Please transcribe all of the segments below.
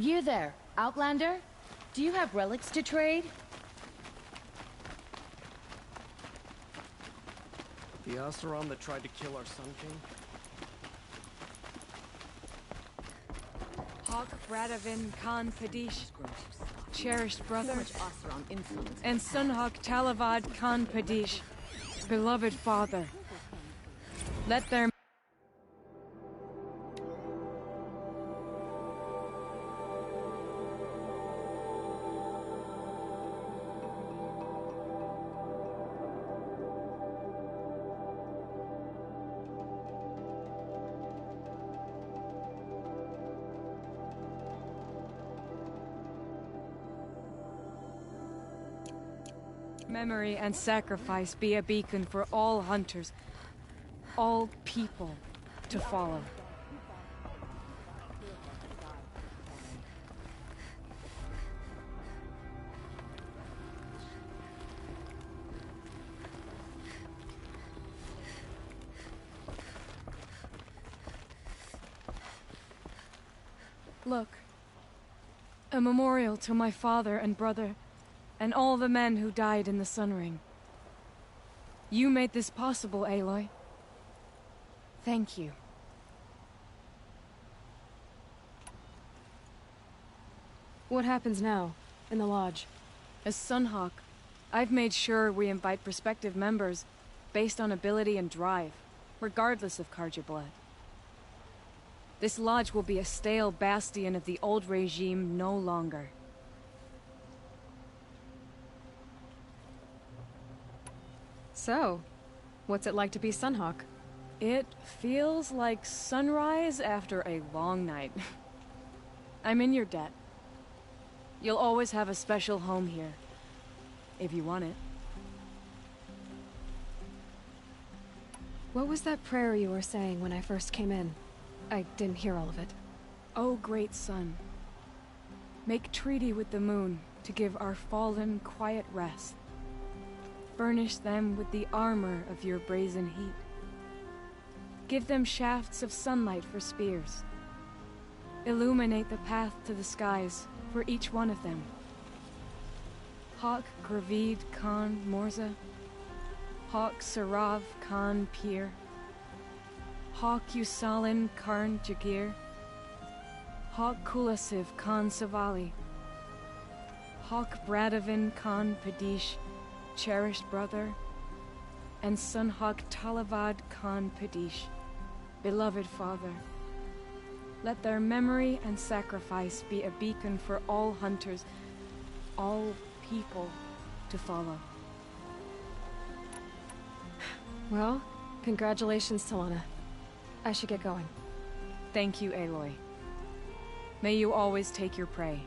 You there, Outlander? Do you have relics to trade? The Oseram that tried to kill our Sun King? Hawk Bradavin Khan Padish, cherished brother, and Sunhawk Talavad Khan Padish, beloved father. Let their memory and sacrifice be a beacon for all hunters, all people to follow. Look, a memorial to my father and brother, and all the men who died in the Sun Ring. You made this possible, Aloy. Thank you. What happens now, in the lodge? As Sunhawk, I've made sure we invite prospective members based on ability and drive, regardless of Carja blood. This lodge will be a stale bastion of the old regime no longer. So, what's it like to be Sunhawk? It feels like sunrise after a long night. I'm in your debt. You'll always have a special home here, if you want it. What was that prayer you were saying when I first came in? I didn't hear all of it. O great sun, make treaty with the moon to give our fallen quiet rest. Furnish them with the armor of your brazen heat. Give them shafts of sunlight for spears. Illuminate the path to the skies for each one of them. Hawk Gravid Khan Morza, Hawk Sarav Khan Pir, Hawk Usalin Karn Jagir, Hawk Kulasiv Khan Savali, Hawk Bradavin Khan Padish, cherished brother, and Sunhawk Talavad Khan Padish, beloved father. Let their memory and sacrifice be a beacon for all hunters, all people to follow. Well, congratulations, Talana. I should get going. Thank you, Aloy. May you always take your prey.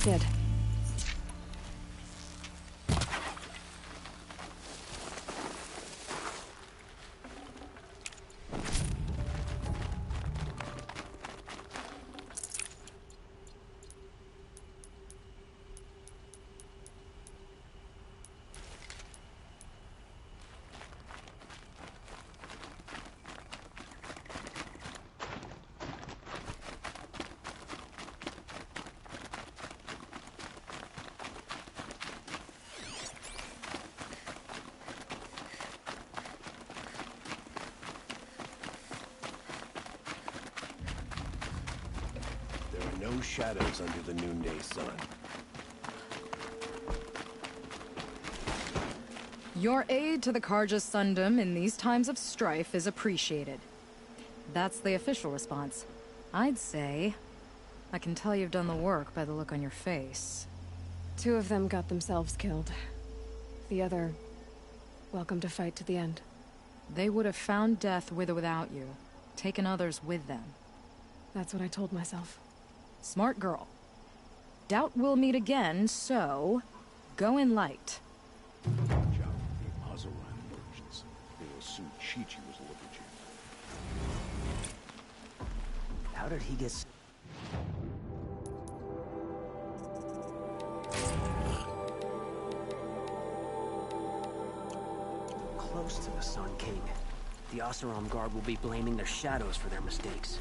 Did. There are no shadows under the noonday sun. Your aid to the Karja Sundom in these times of strife is appreciated. That's the official response. I'd say... I can tell you've done the work by the look on your face. 2 of them got themselves killed. The other... welcome to fight to the end. They would have found death with or without you. Taken others with them. That's what I told myself. Smart girl. Doubt we'll meet again, so... go in light. Watch out for the Azaran merchants. They will assume Chi-Chi was looking at you. How did he get... close to the Sun King? The Oseram Guard will be blaming their shadows for their mistakes.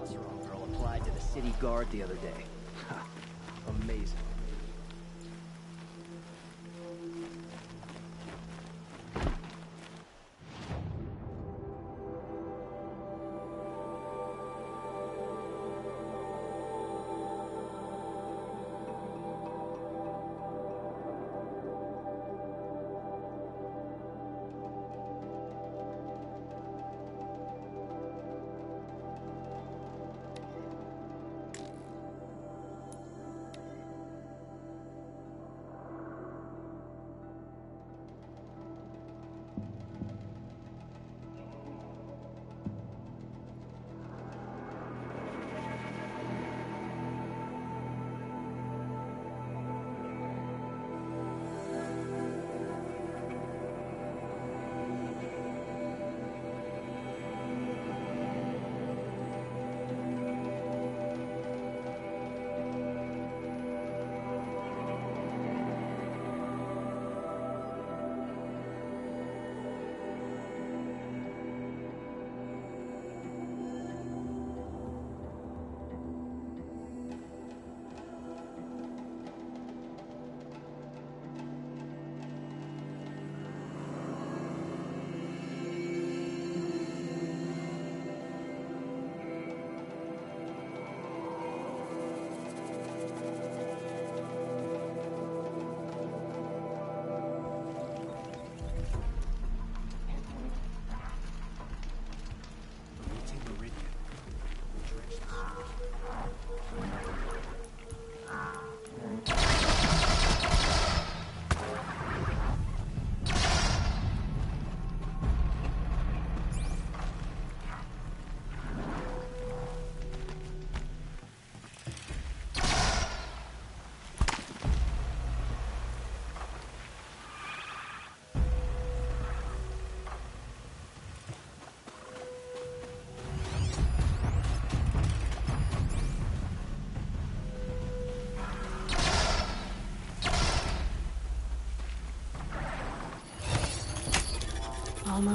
Oseram girl applied to the city guard the other day. Ha, amazing.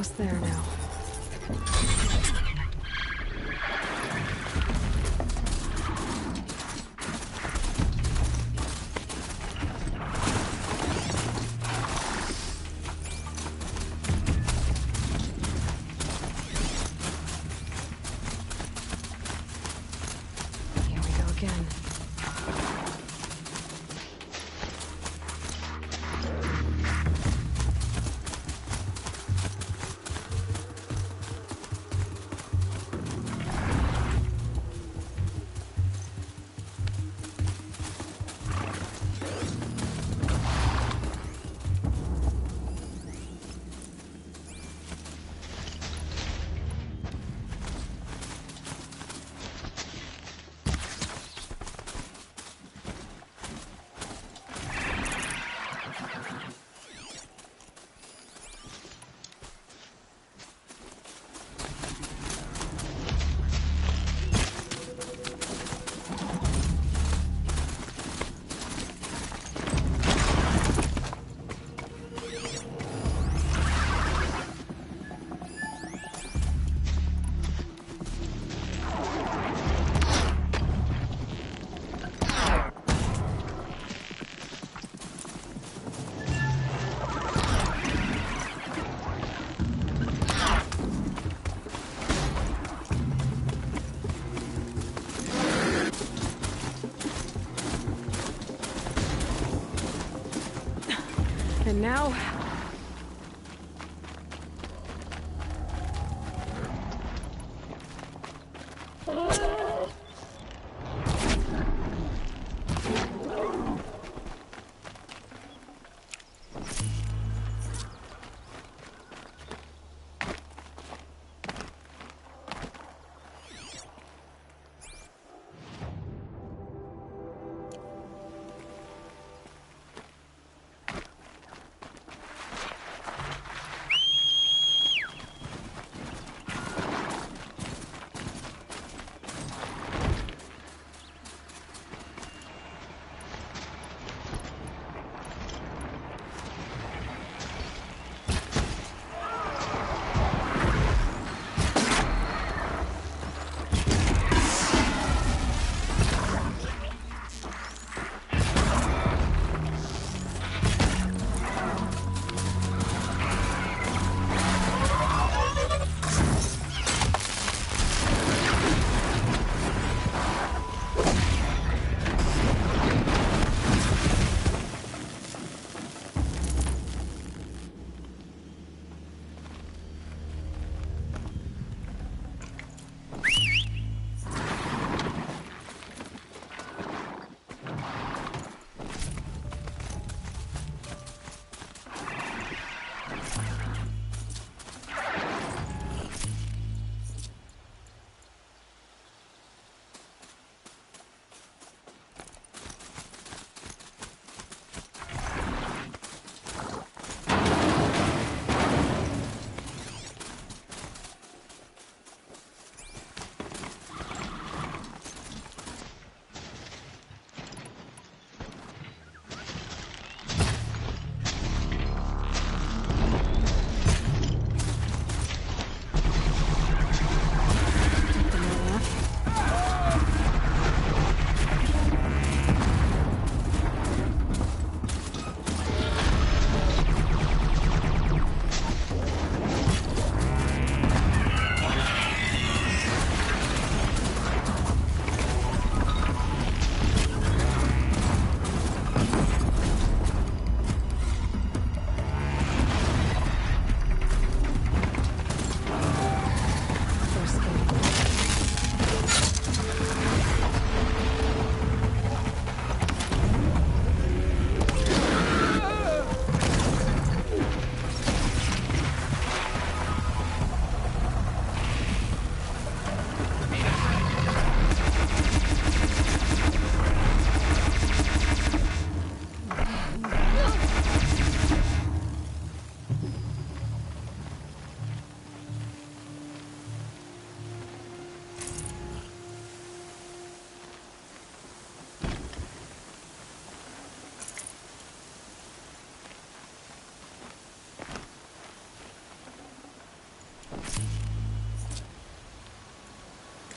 Almost there now. Here we go again. And now...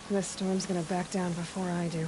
This storm's gonna back down before I do.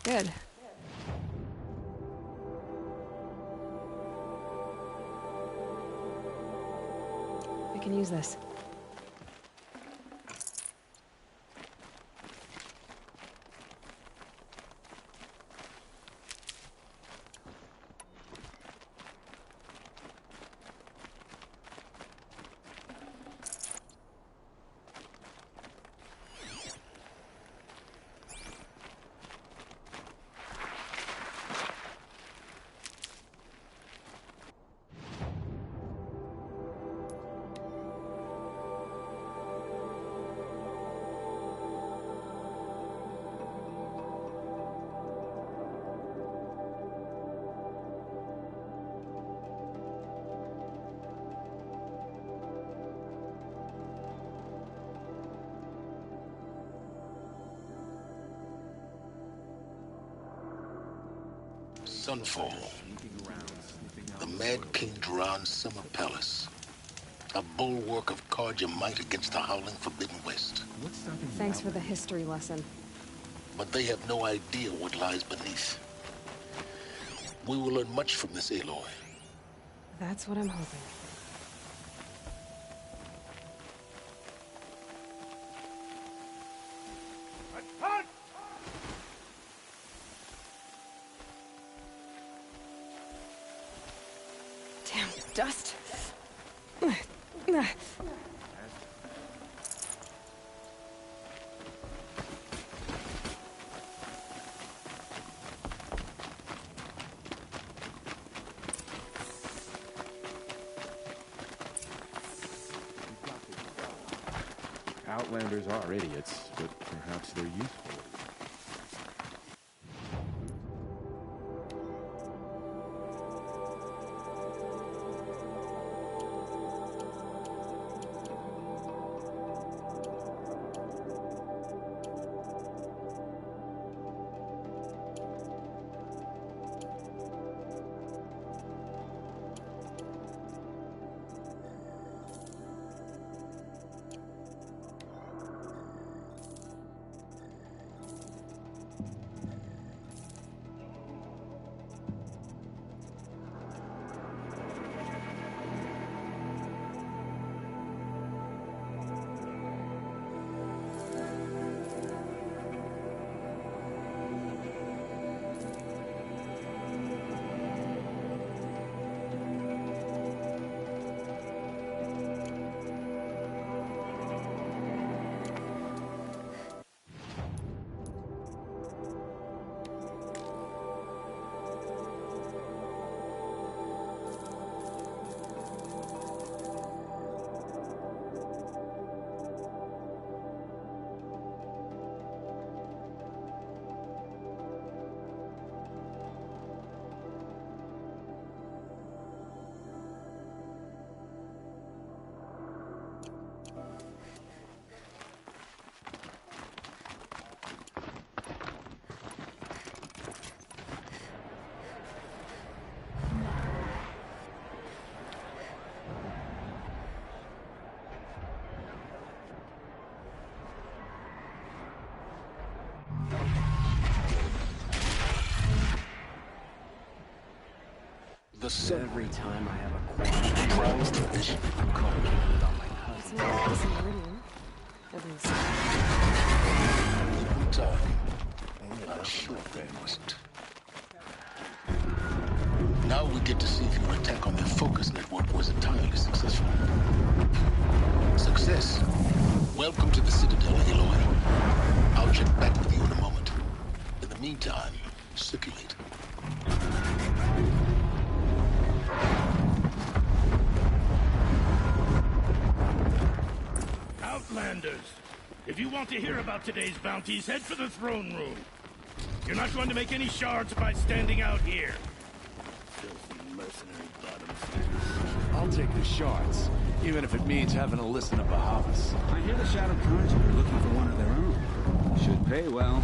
Good. I can use this. Sunfall. The Mad King Duran's summer palace. A bulwark of Carja might against the howling Forbidden West. Thanks for the history lesson. But they have no idea what lies beneath. We will learn much from this Aloy. That's what I'm hoping. Damn dust. Outlanders are idiots, but perhaps they're useful. The sun Every time I have a quarrel, drives the vision. I'm complicated on my It's cousin. not a decent meridian. At least. Time. I'm sure that wasn't. Now we get to see if your attack on their focus network was entirely successful. Success. Welcome to the Citadel, Aloy. I'll check back with you in a moment. In the meantime, circulate. Outlanders, if you want to hear about today's bounties, head for the throne room. You're not going to make any shards by standing out here. Filthy mercenary bottom feeders. I'll take the shards, even if it means having to listen to Bahavas. I hear the Shadow Cards are looking for one of their own. Should pay well.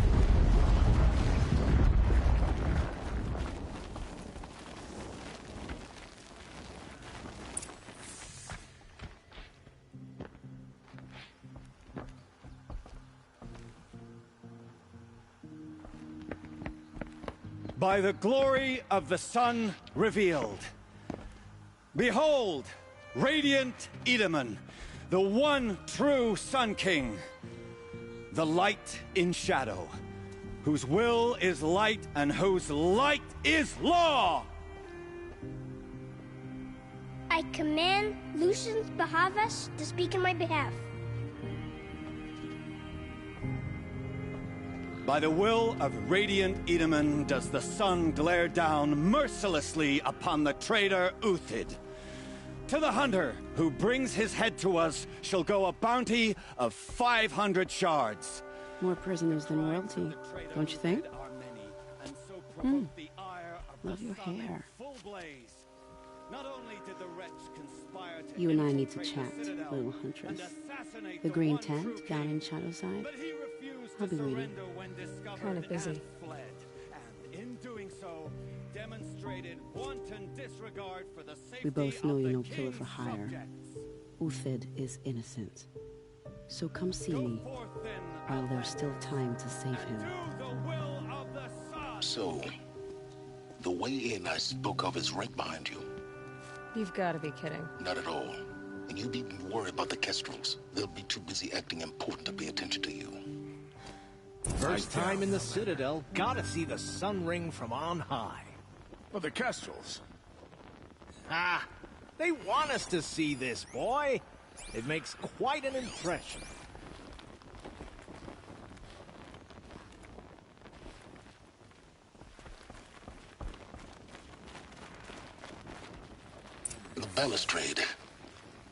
by the glory of the sun revealed. Behold, radiant Edaman, the one true Sun King, the light in shadow, whose will is light and whose light is law! I command Lucius Bahavas to speak in my behalf. By the will of radiant Edaman does the sun glare down mercilessly upon the traitor Uthid. To the hunter who brings his head to us shall go a bounty of 500 shards. More prisoners than royalty, don't you think? Love your hair. You and I need to chat, little huntress. The green tent down in Shadowside. I'll be waiting. Kind of busy. We both know you're no killer for hire. Uthid is innocent. So come see me while there's still time to save him. So, the way in I spoke of is right behind you. You've got to be kidding. Not at all. And you needn't worry about the Kestrels. They'll be too busy acting important to pay attention to you. First time in the Citadel, gotta see the sun ring from on high. Well, the Kestrels. Ah, they want us to see this, boy. It makes quite an impression. The balustrade.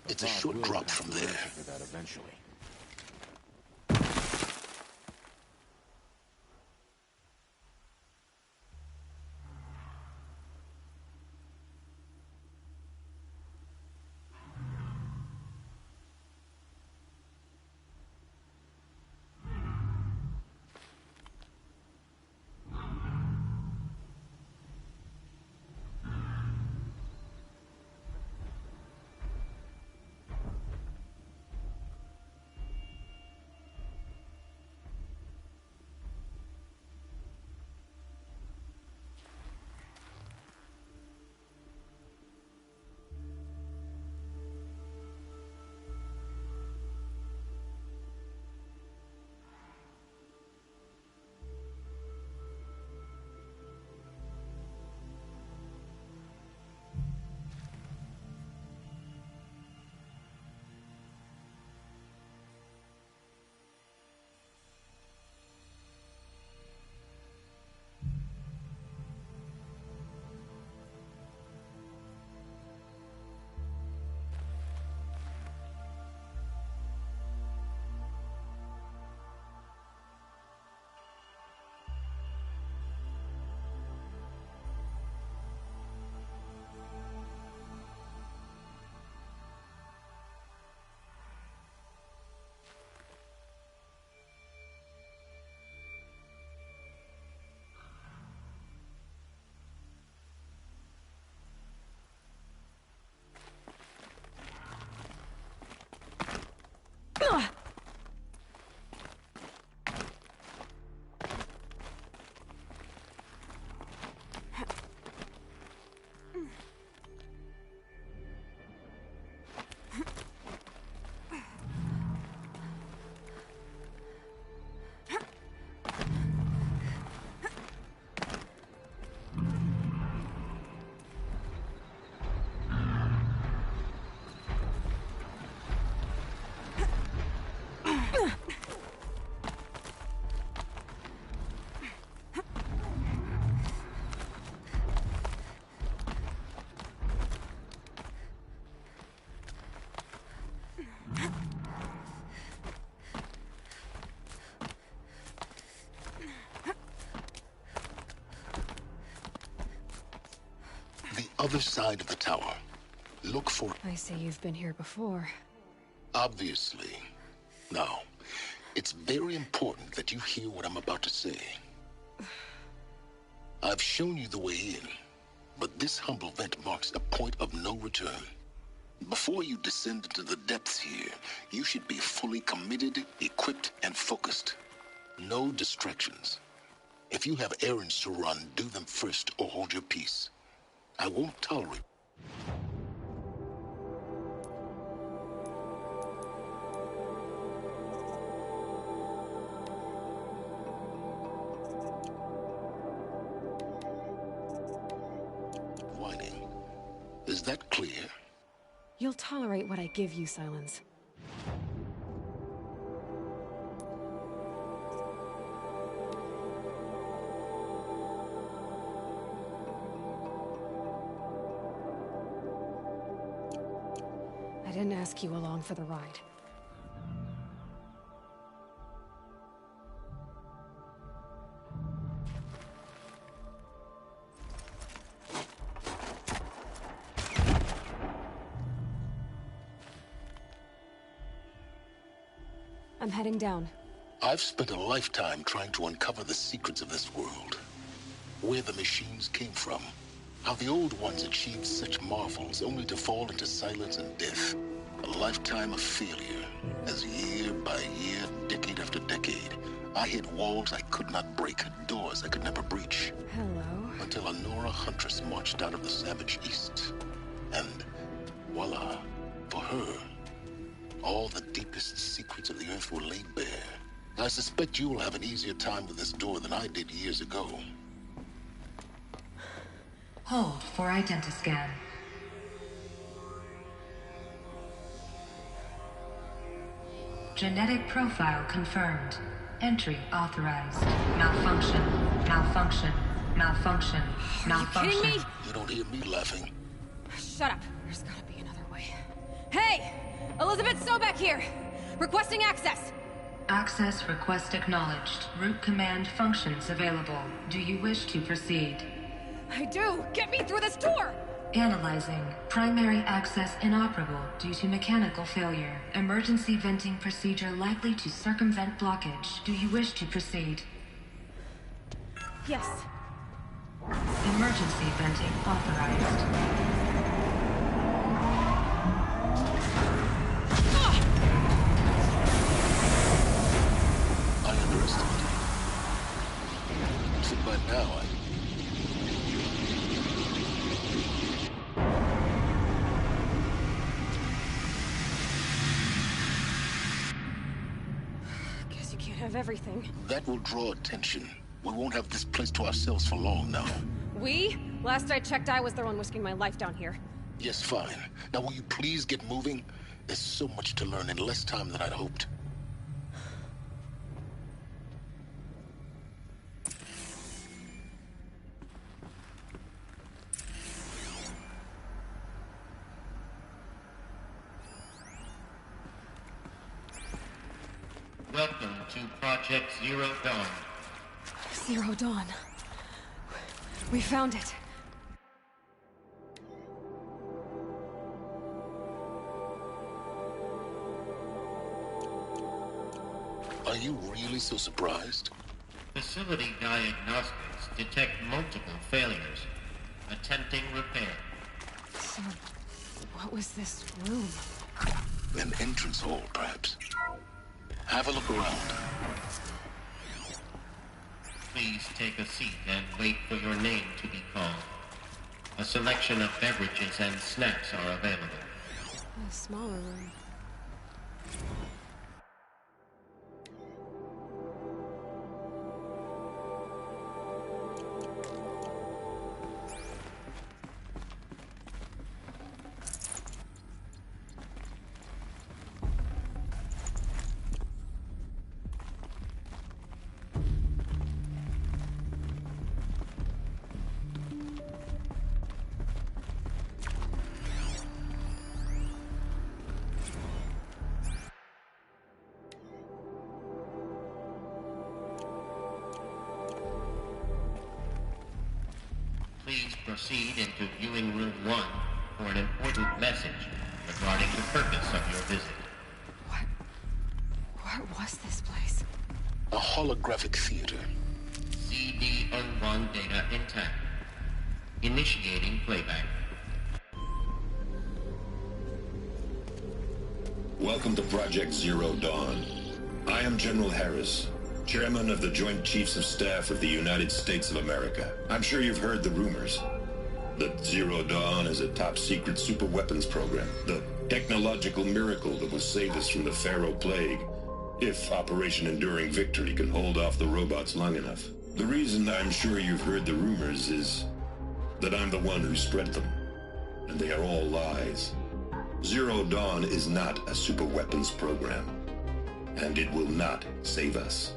It's a short drop from there. That eventually. Other side of the tower. Look for... I see you've been here before. Obviously. Now, it's very important that you hear what I'm about to say. I've shown you the way in, but this humble vent marks a point of no return. Before you descend into the depths here, you should be fully committed, equipped, and focused. No distractions. If you have errands to run, do them first or hold your peace. I won't tolerate. Whining. Is that clear? You'll tolerate what I give you, Silence. I didn't ask you along for the ride. I'm heading down. I've spent a lifetime trying to uncover the secrets of this world. Where the machines came from. How the old ones achieved such marvels only to fall into silence and death. A lifetime of failure. As year by year, decade after decade, I hit walls I could not break, doors I could never breach. Hello. Until a Nora huntress marched out of the savage east. And voila, for her, all the deepest secrets of the earth were laid bare. I suspect you will have an easier time with this door than I did years ago. Hold for identiscan. Genetic profile confirmed. Entry authorized. Malfunction. Malfunction. Malfunction. Malfunction. Are you kidding me? You don't hear me laughing. Shut up. There's gotta be another way. Hey! Elizabeth Sobek here! Requesting access! Access request acknowledged. Root command functions available. Do you wish to proceed? I do! Get me through this door! Analyzing. Primary access inoperable due to mechanical failure. Emergency venting procedure likely to circumvent blockage. Do you wish to proceed? Yes. Emergency venting authorized. By now, Guess you can't have everything. That will draw attention. We won't have this place to ourselves for long now. We? Last I checked, I was the one risking my life down here. Yes, fine. Now will you please get moving? There's so much to learn in less time than I'd hoped. Welcome to Project Zero Dawn. Zero Dawn. We found it. Are you really so surprised? Facility diagnostics detect multiple failures. Attempting repair. So, what was this room? An entrance hall, perhaps. Have a look around. Please take a seat and wait for your name to be called. A selection of beverages and snacks are available. A smaller room. Please proceed into viewing room 1 for an important message regarding the purpose of your visit. What was this place? A holographic theater. CD01 data intact. Initiating playback. Welcome to Project Zero Dawn. I am General Harris. Chairman of the Joint Chiefs of Staff of the United States of America. I'm sure you've heard the rumors. That Zero Dawn is a top-secret super-weapons program. The technological miracle that will save us from the Pharaoh Plague, if Operation Enduring Victory can hold off the robots long enough. The reason I'm sure you've heard the rumors is that I'm the one who spread them. And they are all lies. Zero Dawn is not a super-weapons program. And it will not save us.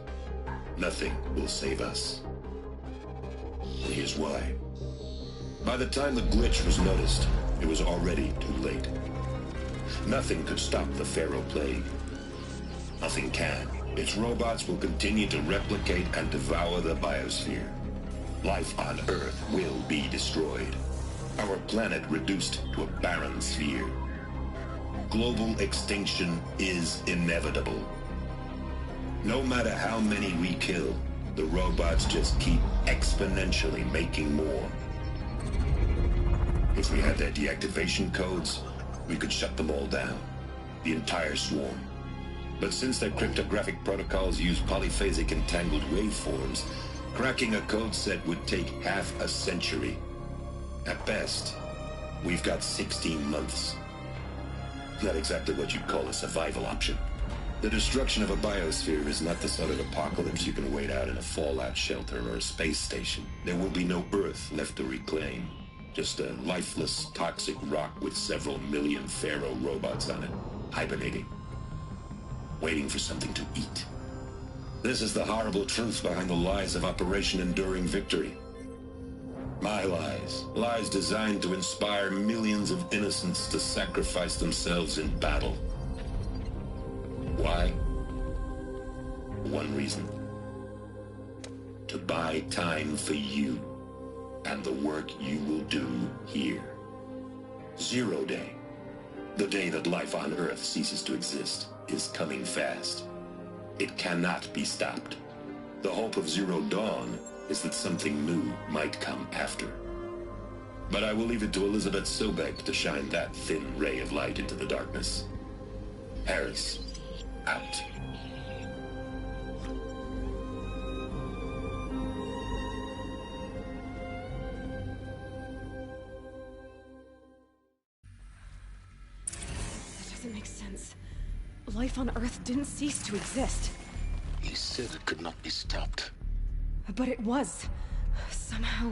Nothing will save us. And here's why. By the time the glitch was noticed, it was already too late. Nothing could stop the Pharaoh Plague. Nothing can. Its robots will continue to replicate and devour the biosphere. Life on Earth will be destroyed. Our planet reduced to a barren sphere. Global extinction is inevitable. No matter how many we kill, the robots just keep exponentially making more. If we had their deactivation codes, we could shut them all down. The entire swarm. But since their cryptographic protocols use polyphasic entangled waveforms, cracking a code set would take half a century. At best, we've got 16 months. Not exactly what you'd call a survival option. The destruction of a biosphere is not the sort of apocalypse you can wait out in a fallout shelter or a space station. There will be no Earth left to reclaim. Just a lifeless, toxic rock with several million Pharaoh robots on it, hibernating, waiting for something to eat. This is the horrible truth behind the lies of Operation Enduring Victory. My lies. Lies designed to inspire millions of innocents to sacrifice themselves in battle. Why? One reason. To buy time for you. And the work you will do here. Zero Day, the day that life on Earth ceases to exist, is coming fast. It cannot be stopped. The hope of Zero Dawn is that something new might come after. But I will leave it to Elizabeth Sobek to shine that thin ray of light into the darkness. Harris, out. Makes sense. Life on Earth didn't cease to exist. He said it could not be stopped. But it was. Somehow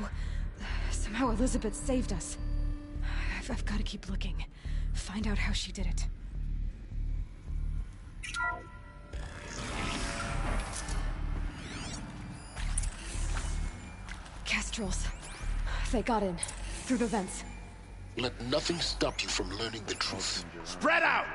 Elizabeth saved us. I've got to keep looking. Find out how she did it. Kestrels. They got in. Through the vents. Let nothing stop you from learning the truth. Spread out!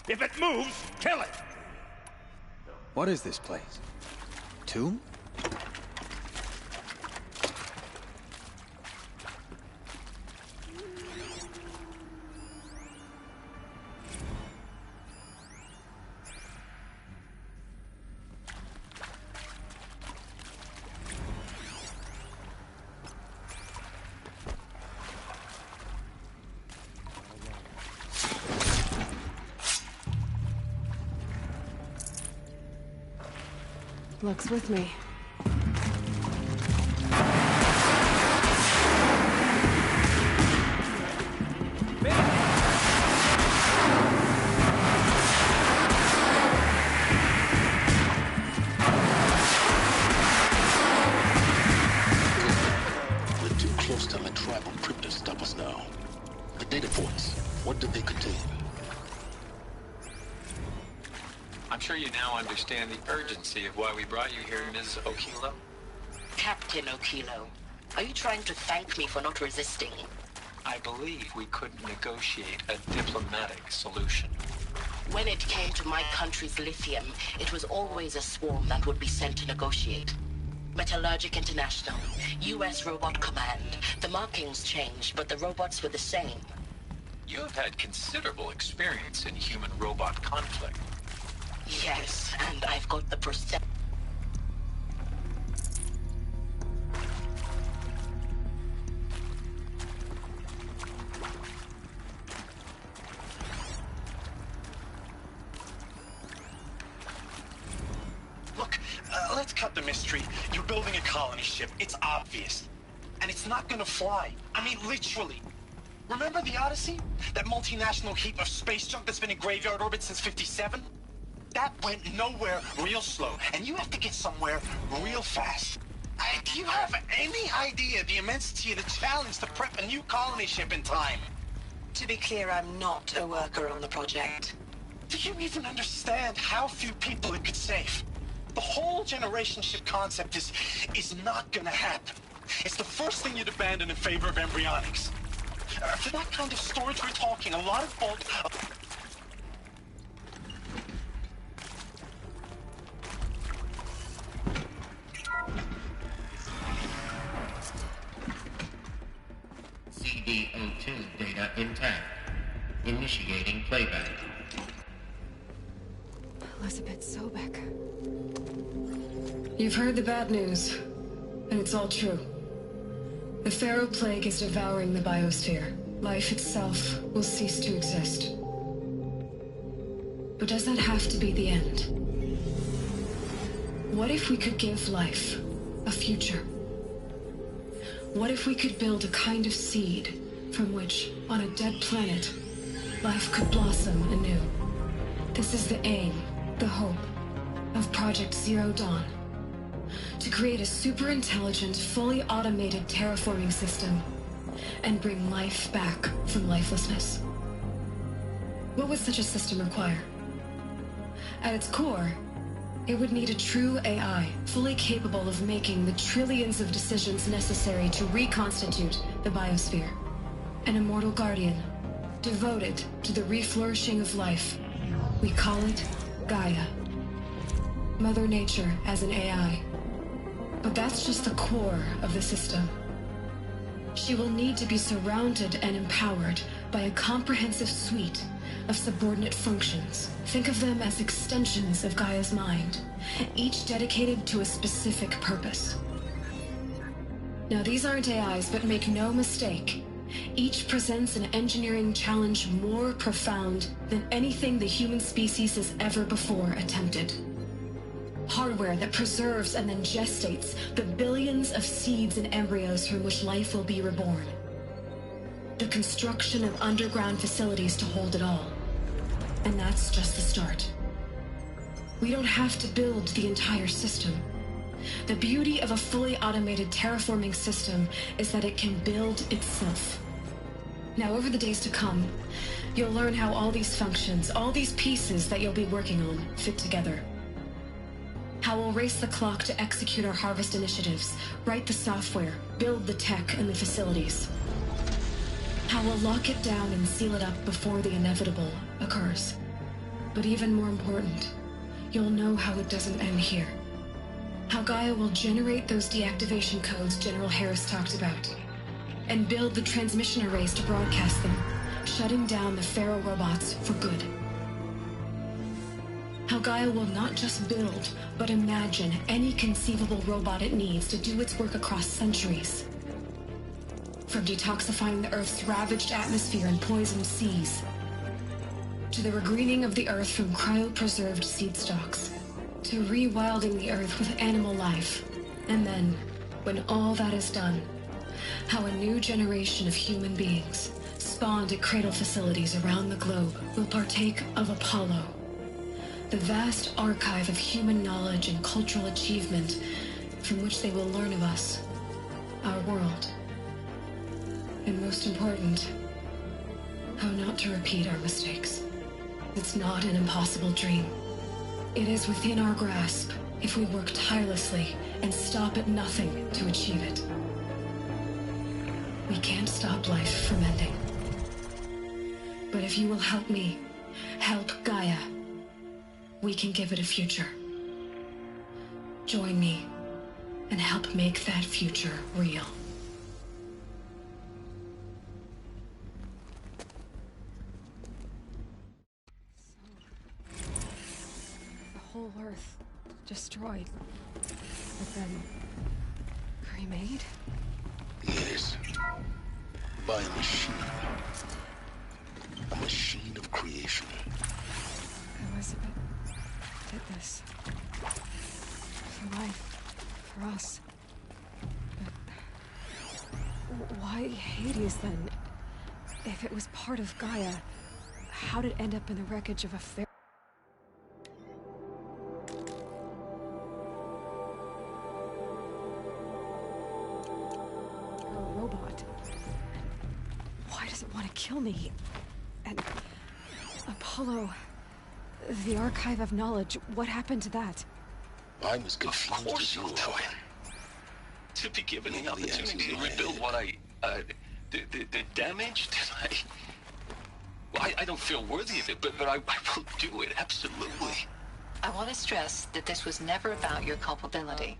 If it moves, kill it! What is this place? Tomb? Luck's with me. We're too close to the tribal crypt to stop us now. The data points, what did they contain? I'm sure you now understand the urgency of why we brought you here, Ms. Okilo. Captain Okilo, are you trying to thank me for not resisting? I believe we couldn't negotiate a diplomatic solution. When it came to my country's lithium, it was always a swarm that would be sent to negotiate. Metallurgic International, U.S. Robot Command. The markings changed, but the robots were the same. You have had considerable experience in human-robot conflict. Yes, and I've got the perception. Let's cut the mystery. You're building a colony ship. It's obvious. And it's not gonna fly. I mean, literally. Remember the Odyssey? That multinational heap of space junk that's been in graveyard orbit since '57? That went nowhere real slow. And you have to get somewhere real fast. Do you have any idea the immensity of the challenge to prep a new colony ship in time? To be clear, I'm not a worker on the project. Do you even understand how few people it could save? The whole generation ship concept is not gonna happen. It's the first thing you'd abandon in favor of embryonics. For that kind of storage we're talking, a lot of bulk... CD02 data intact. Initiating playback. Elizabeth Sobek. You've heard the bad news, and it's all true. The Pharaoh Plague is devouring the biosphere. Life itself will cease to exist. But does that have to be the end? What if we could give life a future? What if we could build a kind of seed from which, on a dead planet, life could blossom anew? This is the aim, the hope, of Project Zero Dawn. To create a super-intelligent, fully automated terraforming system and bring life back from lifelessness. What would such a system require? At its core, it would need a true AI, fully capable of making the trillions of decisions necessary to reconstitute the biosphere. An immortal guardian, devoted to the reflourishing of life. We call it Gaia. Mother Nature as an AI. But that's just the core of the system. She will need to be surrounded and empowered by a comprehensive suite of subordinate functions. Think of them as extensions of Gaia's mind, each dedicated to a specific purpose. Now, these aren't AIs, but make no mistake, each presents an engineering challenge more profound than anything the human species has ever before attempted. Hardware that preserves and then gestates the billions of seeds and embryos from which life will be reborn. The construction of underground facilities to hold it all. And that's just the start. We don't have to build the entire system. The beauty of a fully automated terraforming system is that it can build itself. Now, over the days to come, you'll learn how all these functions, all these pieces that you'll be working on, fit together. How we'll race the clock to execute our harvest initiatives, write the software, build the tech and the facilities. How we'll lock it down and seal it up before the inevitable occurs. But even more important, you'll know how it doesn't end here. How Gaia will generate those deactivation codes General Harris talked about, and build the transmission arrays to broadcast them, shutting down the Pharaoh robots for good. How Gaia will not just build, but imagine any conceivable robot it needs to do its work across centuries. From detoxifying the Earth's ravaged atmosphere and poisoned seas, to the regreening of the Earth from cryopreserved seed stalks, to rewilding the Earth with animal life. And then, when all that is done, how a new generation of human beings, spawned at cradle facilities around the globe, will partake of Apollo, the vast archive of human knowledge and cultural achievement from which they will learn of us, our world. And most important, how not to repeat our mistakes. It's not an impossible dream. It is within our grasp if we work tirelessly and stop at nothing to achieve it. We can't stop life from ending. But if you will help me, help Gaia, we can give it a future. Join me and help make that future real. The whole Earth destroyed, but then remade? Yes. By a machine. A machine of creation. Elizabeth did this. For life. For us. But why Hades then? If it was part of Gaia, how did it end up in the wreckage of a fair? Robot. Why does it want to kill me? And Apollo, the Archive of Knowledge, what happened to that? I'm as confused Of course you'll do it. To be given the opportunity to rebuild what the damage that well, I don't feel worthy of it, but I will do it, absolutely. I want to stress that this was never about your culpability.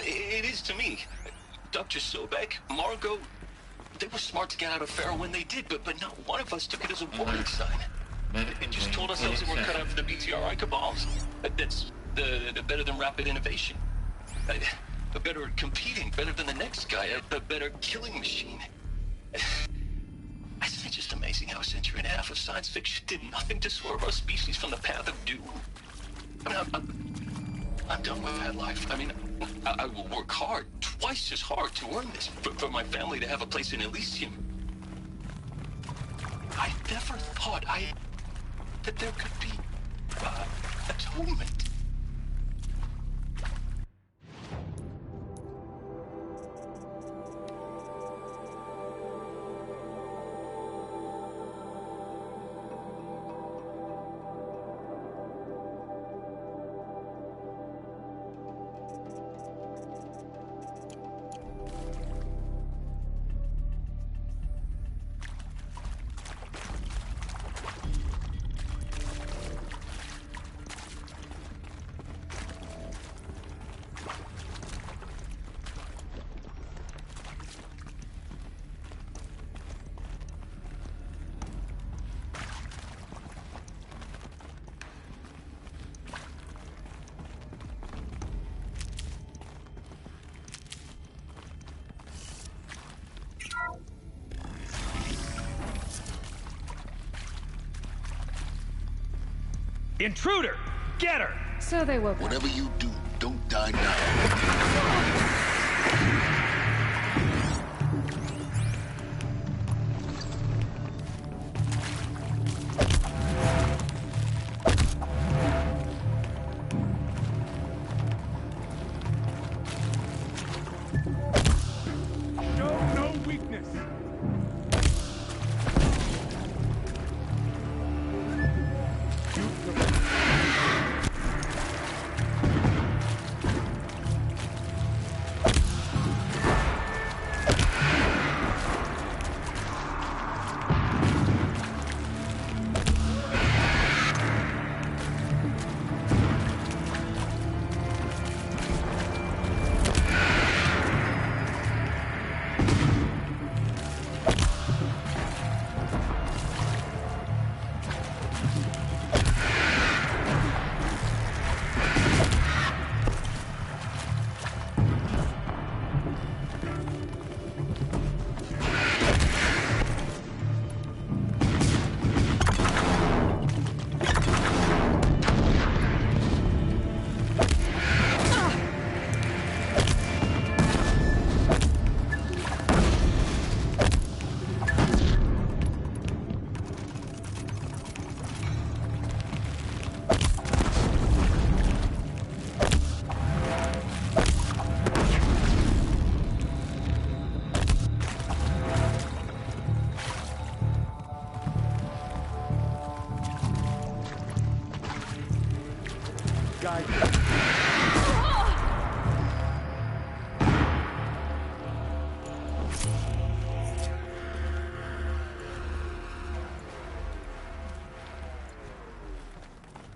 It is to me. Dr. Sobek, Margot, they were smart to get out of Pharaoh when they did, but not one of us took it as a warning sign. It just told ourselves that we're cut out for the BTRI cabals. That's the better than rapid innovation. Better at competing, better than the next guy, a better killing machine. It's just amazing how a century and a half of science fiction did nothing to swerve our species from the path of doom. I mean, I'm done with that life. I mean, I will work hard, twice as hard to earn this, for my family to have a place in Elysium. I never thought that there could be atonement. Intruder! Get her! So they woke up. Whatever you do, don't die now. Show no weakness!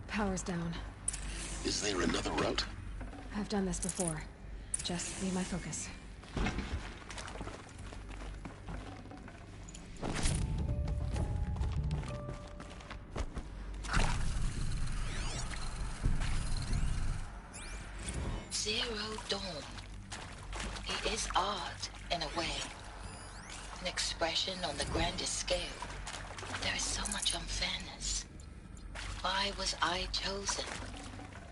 Power's down. Is there another route? I've done this before. Just need my focus. Zero Dawn. It is art, in a way. An expression on the grandest scale. There is so much unfairness. Why was I chosen?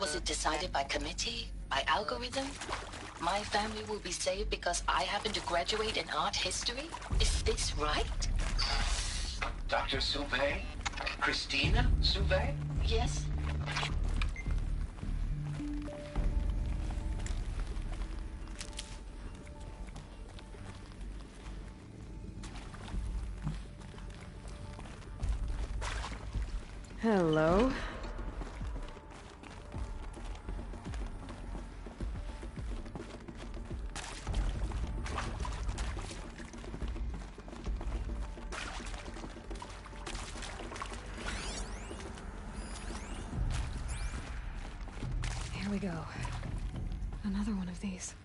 Was it decided by committee? By algorithm? My family will be saved because I happen to graduate in art history? Is this right? Dr. Souvet? Christina Souvet? Yes? Hello? Here we go. Another one of these.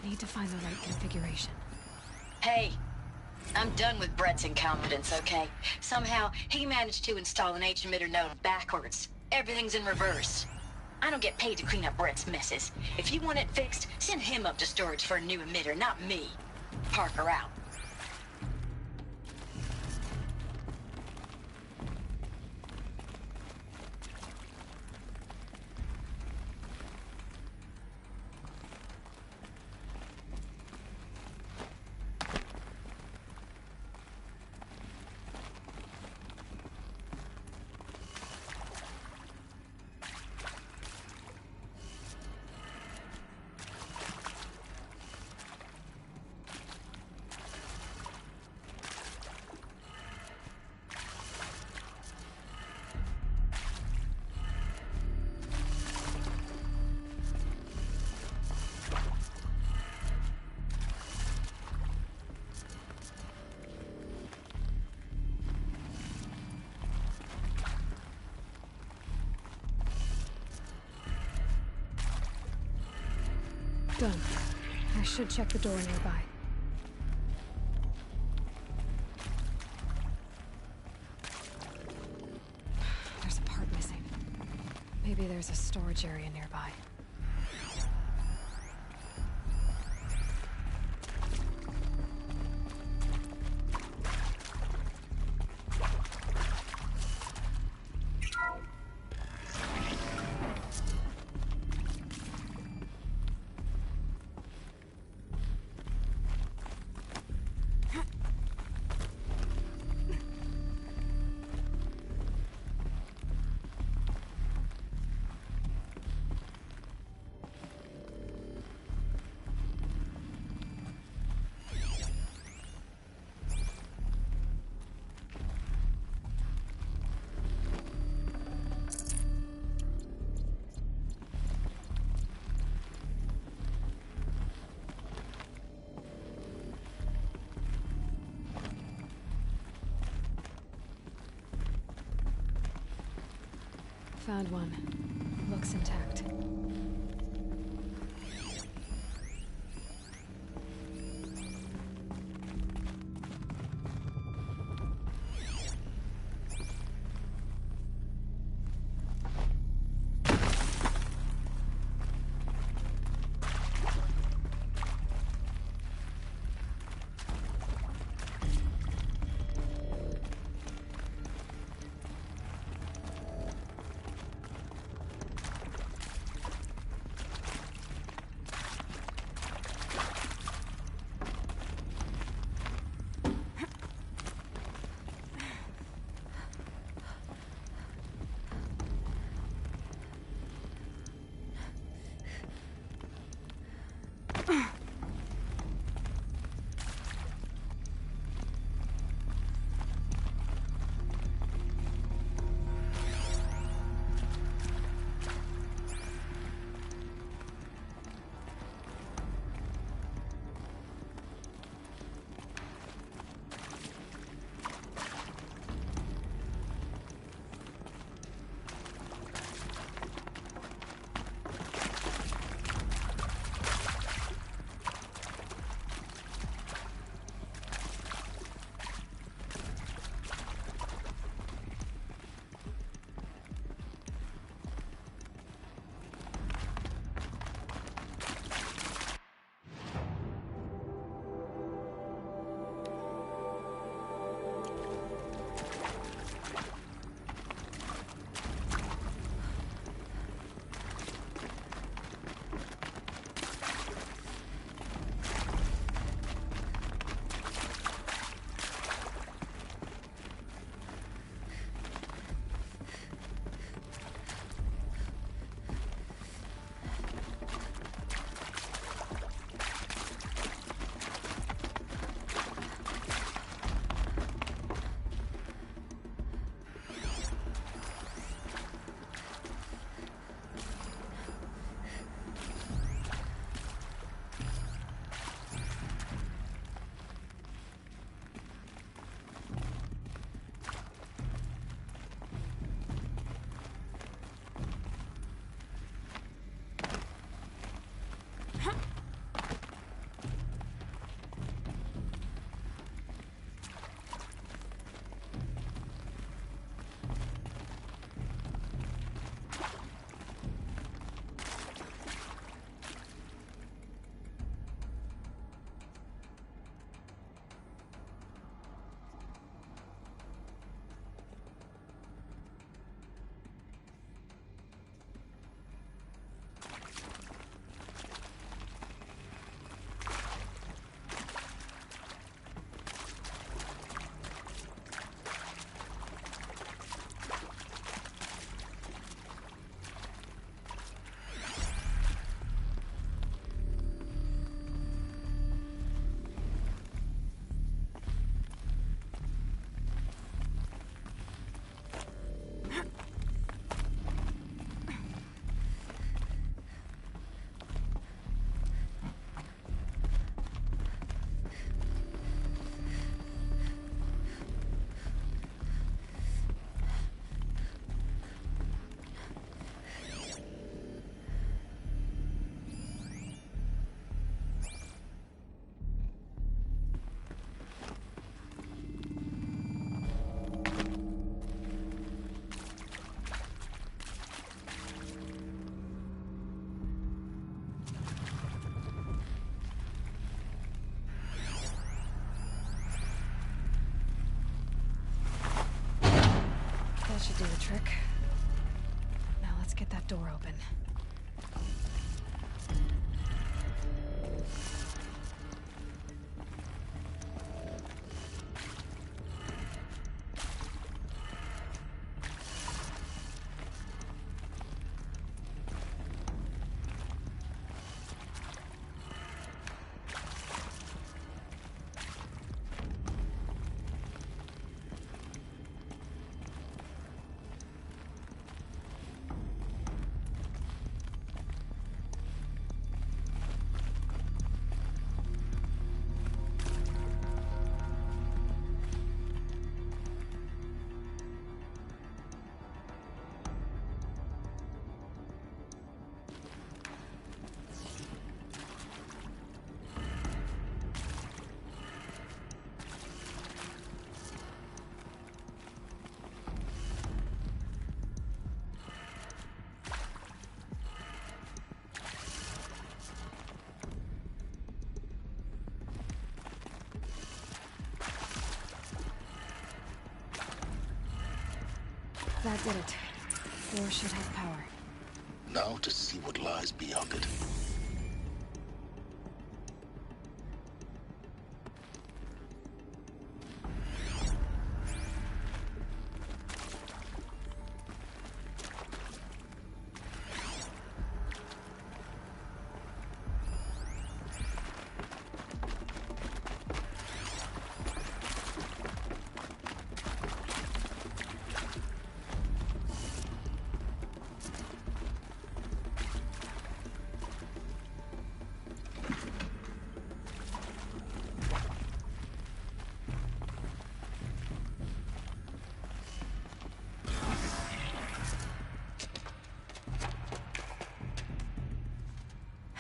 Need to find the right configuration. Hey, I'm done with Brett's incompetence, okay? Somehow, he managed to install an H-emitter node backwards. Everything's in reverse. I don't get paid to clean up Brett's messes. If you want it fixed, send him up to storage for a new emitter, not me. Parker out. Done. I should check the door nearby. There's a part missing. Maybe there's a storage area nearby. Found one. Looks intact. should do the trick. Now let's get that door open. That did it. Door should have power. Now to see what lies beyond it.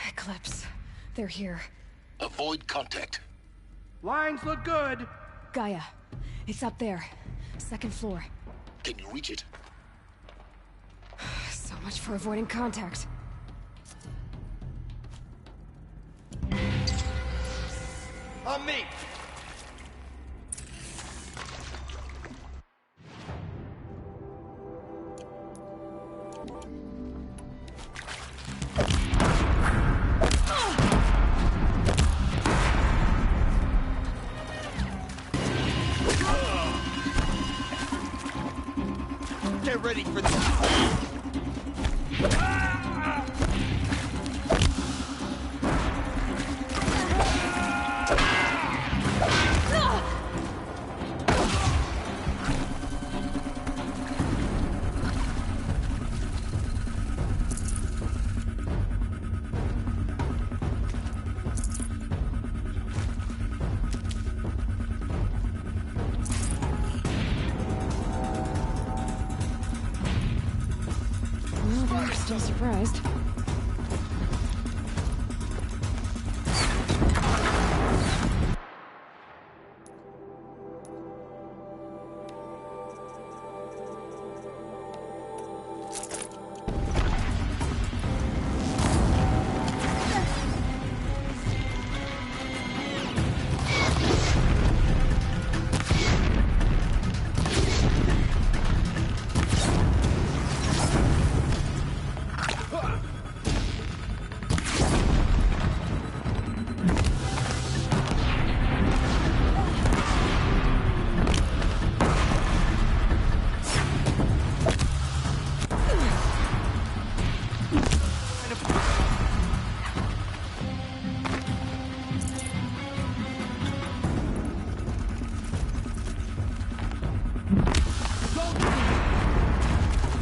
Eclipse. They're here. Avoid contact. Lines look good. Gaia. It's up there. Second floor. Can you reach it? So much for avoiding contact. On me. Get ready for this. Well, they're still surprised.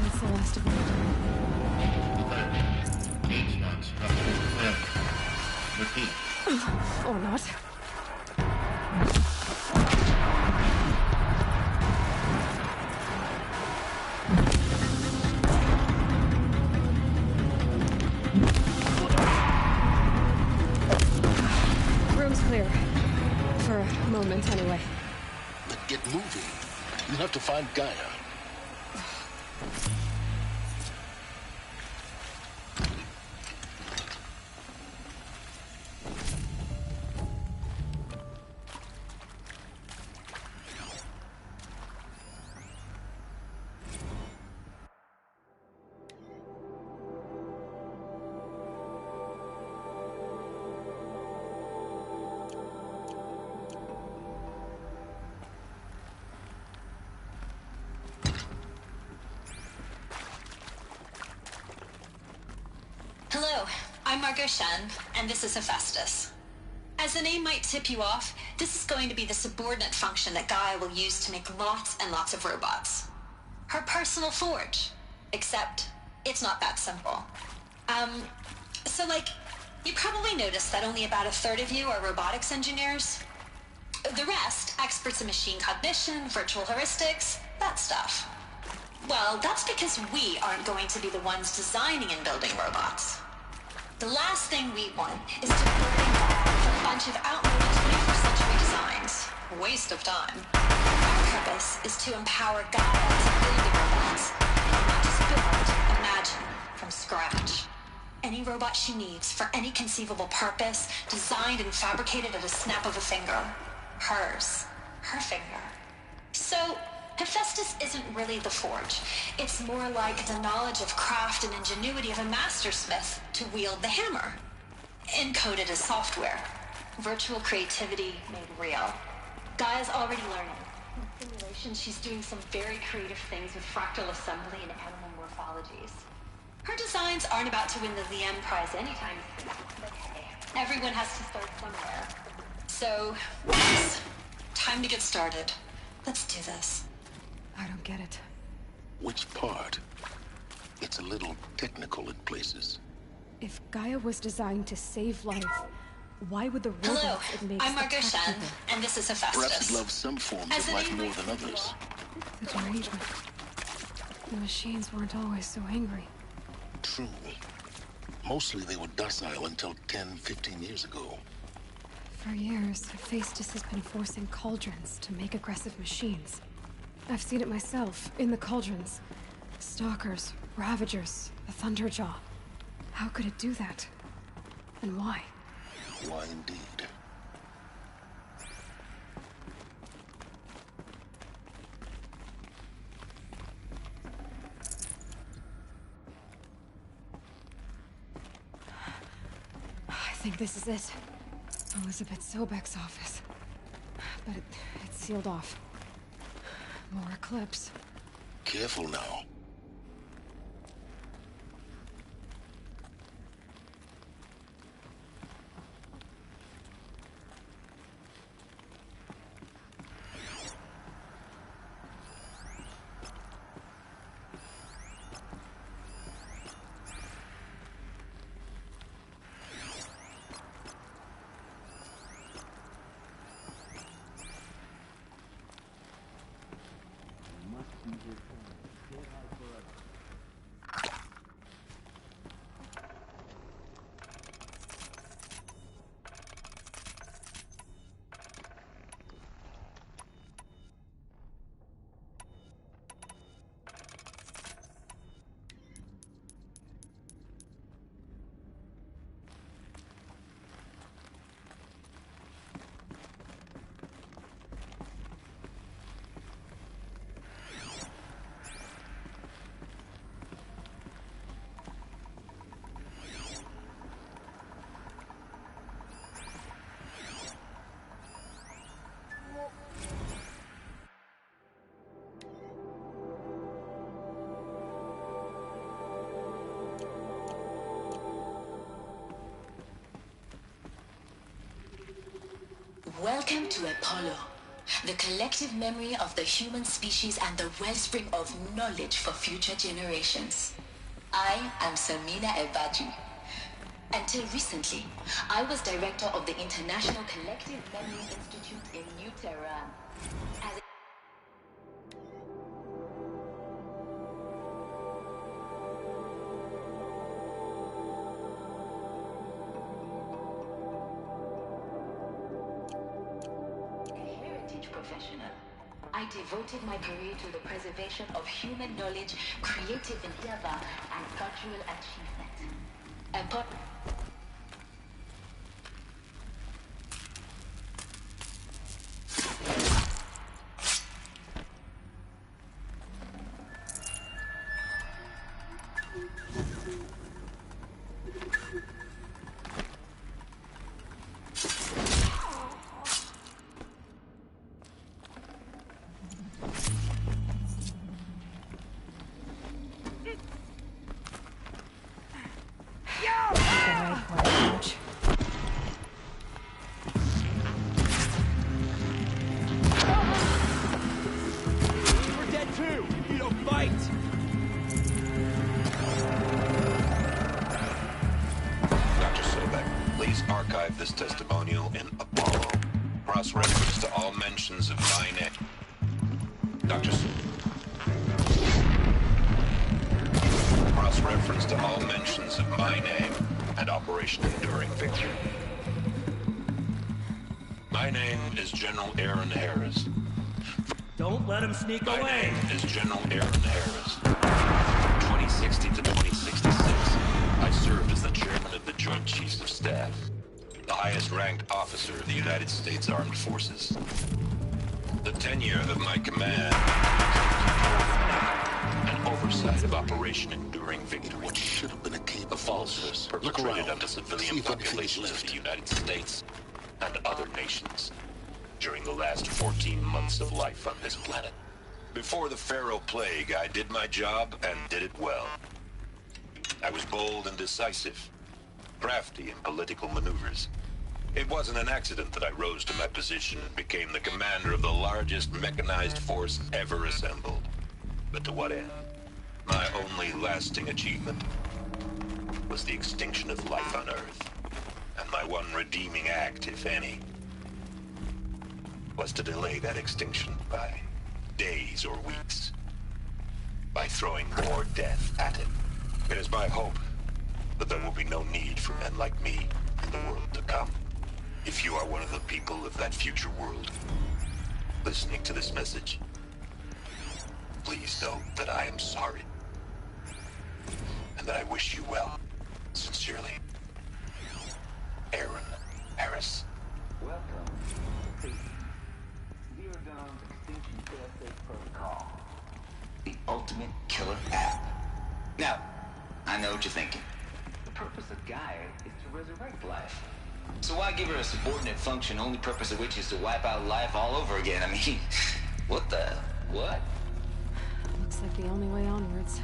That's the last of them. Repeat. Or not. Room's clear. For a moment, anyway. Then get moving. You have to find Gaia. I'm Margot Shen, and this is Hephaestus. As the name might tip you off, this is going to be the subordinate function that Gaia will use to make lots and lots of robots. Her personal forge. Except, it's not that simple. So you probably noticed that only about a third of you are robotics engineers. The rest, experts in machine cognition, virtual heuristics, that stuff. Well, that's because we aren't going to be the ones designing and building robots. The last thing we want is to burden Gaia with a bunch of outmoded 21st century designs. A waste of time. Our purpose is to empower Gaia to build the robots, and not just build, imagine, from scratch. Any robot she needs, for any conceivable purpose, designed and fabricated at a snap of a finger. Hers. Her finger. So, Hephaestus isn't really the forge. It's more like the knowledge of craft and ingenuity of a mastersmith to wield the hammer. Encoded as software. Virtual creativity made real. Gaia's already learning. In simulation, she's doing some very creative things with fractal assembly and animal morphologies. Her designs aren't about to win the Liam Prize anytime soon, but hey, everyone has to start somewhere. So, yes, time to get started. Let's do this. I don't get it. Which part? It's a little technical in places. If Gaia was designed to save life, why would the robots Hello, it makes I'm Margot attack Shen, people? and this is Hephaestus. Perhaps it loves some forms of life more than others. The derangement. The machines weren't always so angry. True. Mostly they were docile until 10, 15 years ago. For years, Hephaestus has been forcing cauldrons to make aggressive machines. I've seen it myself, in the cauldrons. Stalkers, Ravagers, the Thunderjaw. How could it do that? And why? Why indeed? I think this is it. Elizabeth Sobek's office. But it's sealed off. More Eclipse. Careful now. Welcome to Apollo, the collective memory of the human species and the wellspring of knowledge for future generations. I am Samina Ebaji. Until recently, I was director of the International Collective Memory Institute in New Tehran. As professional, I devoted my career to the preservation of human knowledge, creative endeavor, and cultural achievement. Cross-reference to all mentions of my name. Cross-reference to all mentions of my name and Operation Enduring Victory. My name is General Aaron Harris. Don't let him sneak away. My name is General Aaron Harris. From 2060 to 2066, I served as the chairman of the Joint Chiefs of Staff, the highest-ranked officer of the United States Armed Forces. The tenure of my command and oversight of Operation Enduring Victory, what should have been a cave of falsehoods perpetrated on the civilian populations of the United States and other nations during the last 14 months of life on this planet. Before the Pharaoh Plague, I did my job and did it well. I was bold and decisive, crafty in political maneuvers. It wasn't an accident that I rose to my position and became the commander of the largest mechanized force ever assembled. But to what end? My only lasting achievement was the extinction of life on Earth. And my one redeeming act, if any, was to delay that extinction by days or weeks, by throwing more death at it. It is my hope that there will be no need for men like me in the world to come. If you are one of the people of that future world listening to this message, please know that I am sorry and that I wish you well. Sincerely, Aaron Harris. Welcome to Zero Dawn's Extinction Failsafe Protocol, the ultimate killer app. Now, I know what you're thinking. The purpose of Gaia is to resurrect life. So why give her a subordinate function, only purpose of which is to wipe out life all over again? I mean, what the... what? Looks like the only way onwards.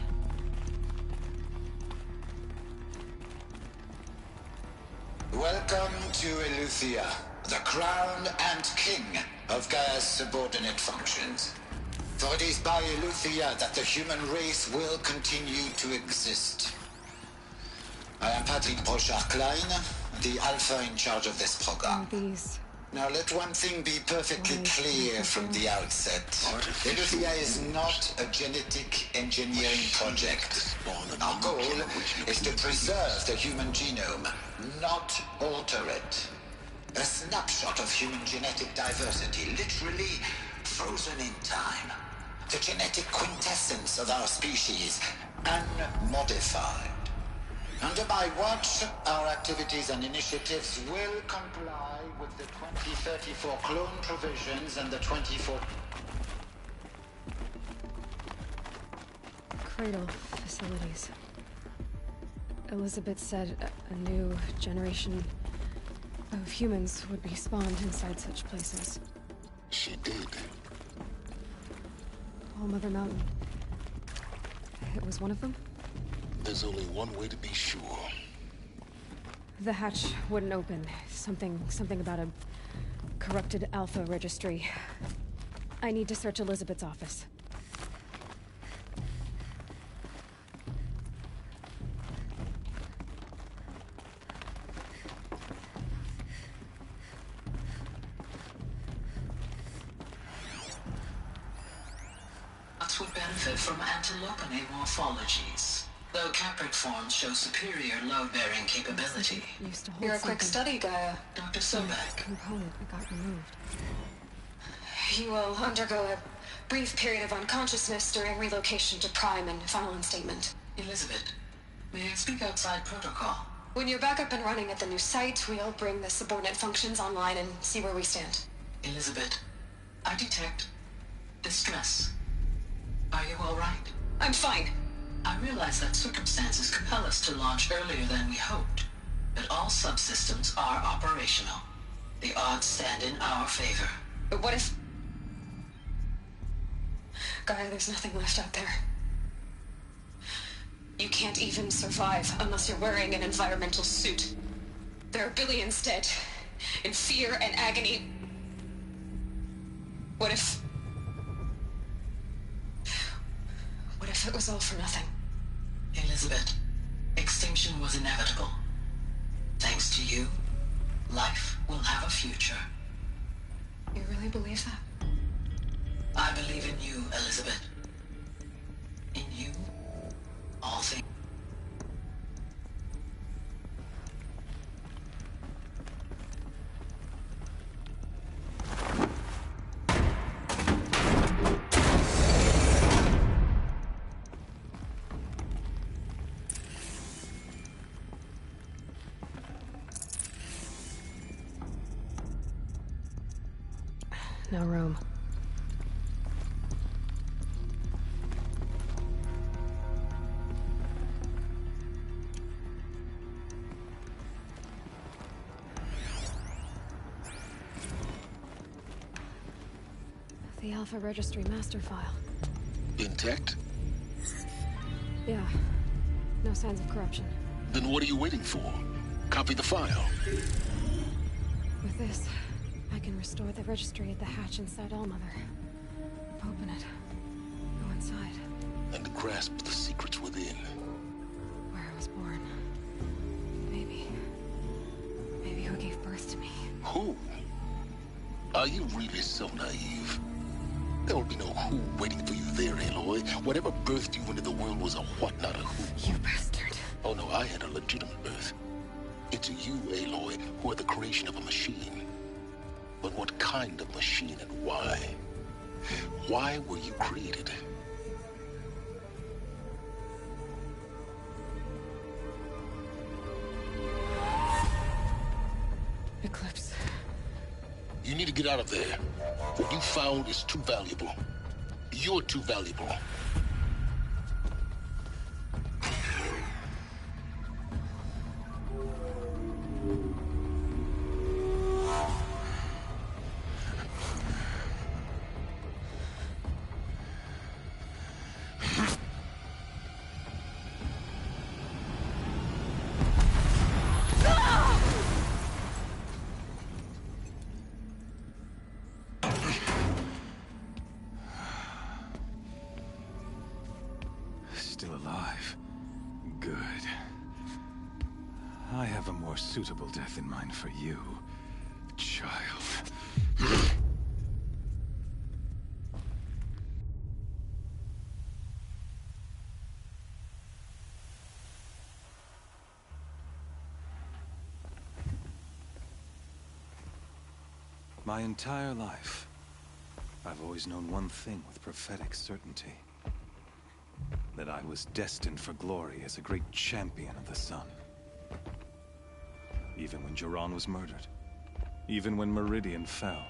Welcome to Eleuthia, the crown and king of Gaia's subordinate functions. For it is by Eleuthia that the human race will continue to exist. I am Patrick Brochard-Klein, the Alpha in charge of this program. Now let one thing be perfectly clear from the outset. Eleuthia is not a genetic engineering project. Our goal is to preserve the human genome, not alter it. A snapshot of human genetic diversity, literally frozen in time. The genetic quintessence of our species, unmodified. Under my watch, our activities and initiatives will comply with the 2034 clone provisions and the 24... Cradle facilities. Elizabeth said a new generation of humans would be spawned inside such places. She did. All Mother Mountain. It was one of them? There's only one way to be sure. The hatch wouldn't open. Something about a corrupted Alpha registry. I need to search Elizabeth's office. Would benefit from antilopinate morphologies, though Caprid forms show superior load-bearing capability. You're a quick study, Gaia. Dr. Sobek. Component that got removed. You will undergo a brief period of unconsciousness during relocation to Prime and final instatement. Elizabeth, may I speak outside protocol? When you're back up and running at the new site, we'll bring the subordinate functions online and see where we stand. Elizabeth, I detect distress. Are you all right? I'm fine. I realize that circumstances compel us to launch earlier than we hoped, but all subsystems are operational. The odds stand in our favor. But what if... Gaia, there's nothing left out there. You can't even survive unless you're wearing an environmental suit. There are billions dead, in fear and agony. What if it was all for nothing? Elizabeth, extinction was inevitable. Thanks to you, life will have a future. really believe that? I believe in you, Elizabeth. In you, all things. No room. The Alpha Registry master file. Intact? Yeah. No signs of corruption. Then what are you waiting for? Copy the file. With this, I can restore the registry at the hatch inside Allmother. Open it. Go inside. And grasp the secrets within. Where I was born. Maybe who gave birth to me. Who? Are you really so naive? There will be no who waiting for you there, Aloy. Whatever birthed you into the world was a what, not a who. You bastard. Oh no, I had a legitimate birth. It's you, Aloy, who are the creation of a machine. But what kind of machine and why? Why were you created? Eclipse. You need to get out of there. What you found is too valuable. You're too valuable. Still alive. Good. I have a more suitable death in mind for you, child. My entire life, I've always known one thing with prophetic certainty. That I was destined for glory as a great champion of the sun. Even when Jiran was murdered, even when Meridian fell,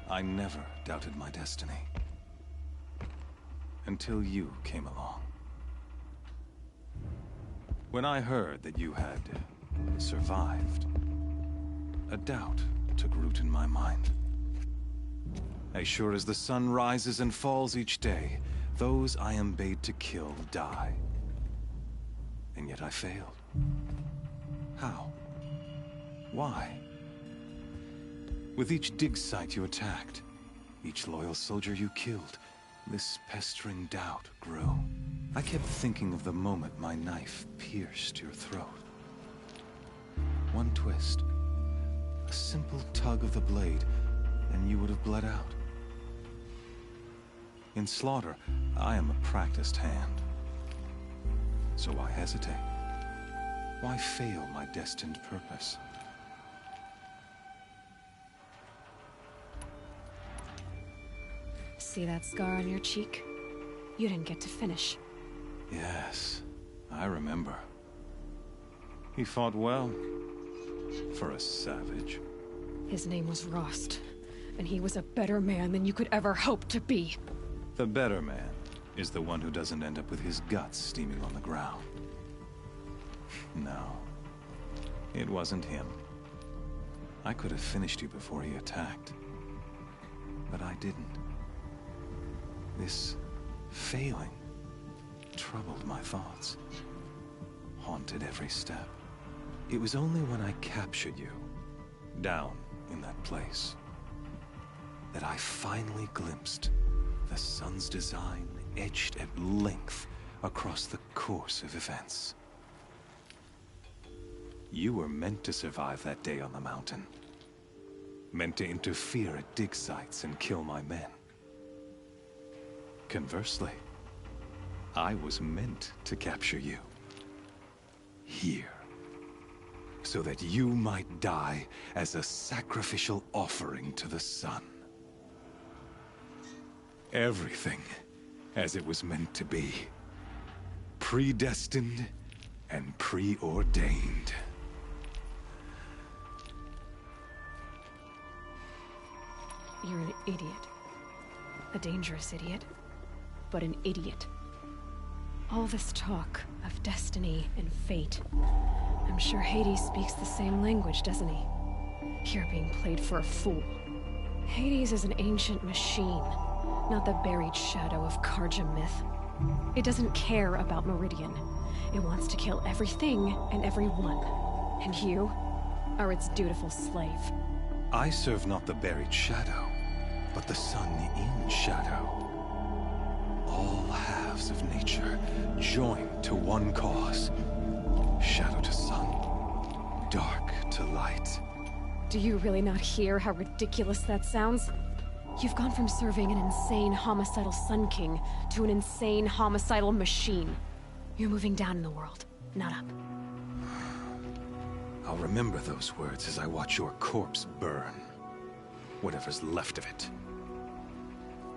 I never doubted my destiny. Until you came along. When I heard that you had survived, a doubt took root in my mind. As sure as the sun rises and falls each day, those I am bade to kill die. And yet I failed. How? Why? With each dig site you attacked, each loyal soldier you killed, this pestering doubt grew. I kept thinking of the moment my knife pierced your throat. One twist, a simple tug of the blade, and you would have bled out. In slaughter, I am a practiced hand. So why hesitate? Why fail my destined purpose? See that scar on your cheek? You didn't get to finish. Yes, I remember. He fought well. For a savage. His name was Rost, and he was a better man than you could ever hope to be. The better man is the one who doesn't end up with his guts steaming on the ground. No, it wasn't him. I could have finished you before he attacked. But I didn't. This failing troubled my thoughts, haunted every step. It was only when I captured you, down in that place, that I finally glimpsed the sun's design etched at length across the course of events. You were meant to survive that day on the mountain. meant to interfere at dig sites and kill my men. Conversely, I was meant to capture you. Here. So that you might die as a sacrificial offering to the sun. Everything as it was meant to be. Predestined and preordained. You're an idiot. A dangerous idiot. But an idiot. All this talk of destiny and fate. I'm sure Hades speaks the same language, doesn't he? You're being played for a fool. Hades is an ancient machine, not the buried shadow of Karja myth. It doesn't care about Meridian. It wants to kill everything and everyone. And you are its dutiful slave. I serve not the buried shadow, but the sun in shadow. All halves of nature joined to one cause. Shadow to sun, dark to light. Do you really not hear how ridiculous that sounds? You've gone from serving an insane homicidal Sun King to an insane homicidal machine. You're moving down in the world, not up. I'll remember those words as I watch your corpse burn. Whatever's left of it.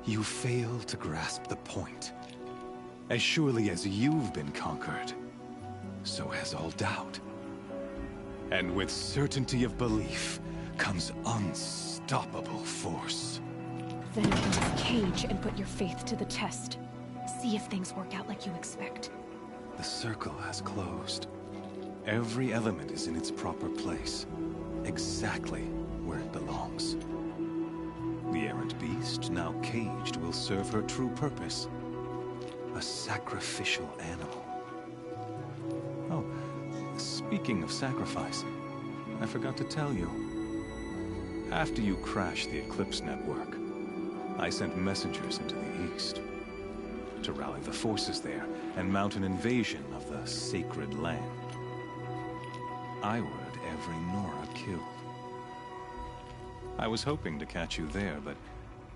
You fail to grasp the point. As surely as you've been conquered, so has all doubt. And with certainty of belief comes unstoppable force. Then enter this cage and put your faith to the test. See if things work out like you expect. The circle has closed. Every element is in its proper place, exactly where it belongs. The errant beast, now caged, will serve her true purpose. A sacrificial animal. Oh, speaking of sacrifice, I forgot to tell you. After you crashed the Eclipse network, I sent messengers into the east to rally the forces there and mount an invasion of the sacred land. I ordered every Nora killed. I was hoping to catch you there, but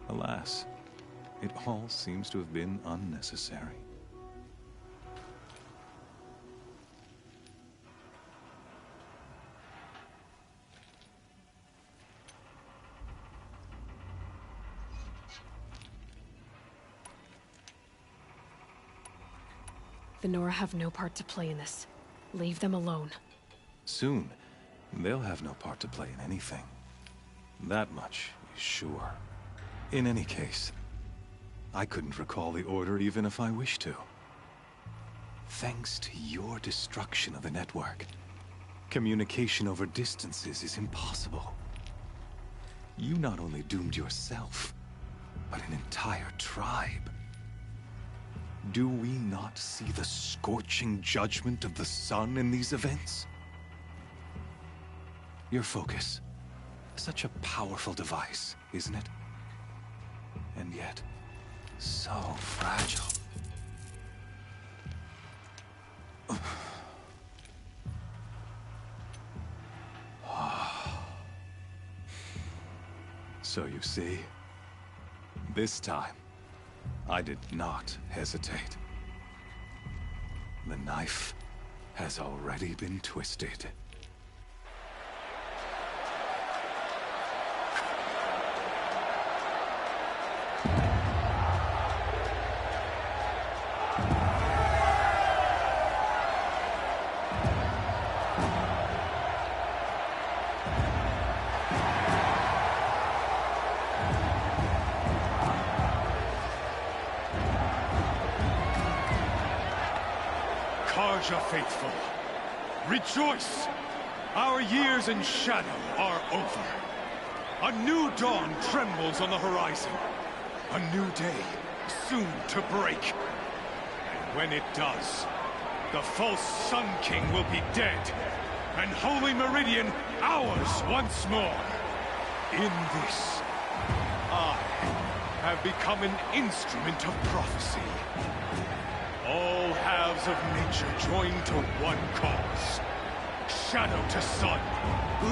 alas, it all seems to have been unnecessary. The Nora have no part to play in this. Leave them alone. Soon, they'll have no part to play in anything. That much is sure. In any case, I couldn't recall the order even if I wished to. Thanks to your destruction of the network, communication over distances is impossible. You not only doomed yourself, but an entire tribe. Do we not see the scorching judgment of the sun in these events? Your focus. Such a powerful device, isn't it? And yet, so fragile. So you see, this time, I did not hesitate. The knife has already been twisted. Karja faithful, rejoice! Our years in shadow are over. A new dawn trembles on the horizon. A new day soon to break. And when it does, the false Sun King will be dead, and Holy Meridian ours once more. In this, I have become an instrument of prophecy. All halves of nature joined to one cause. Shadow to sun,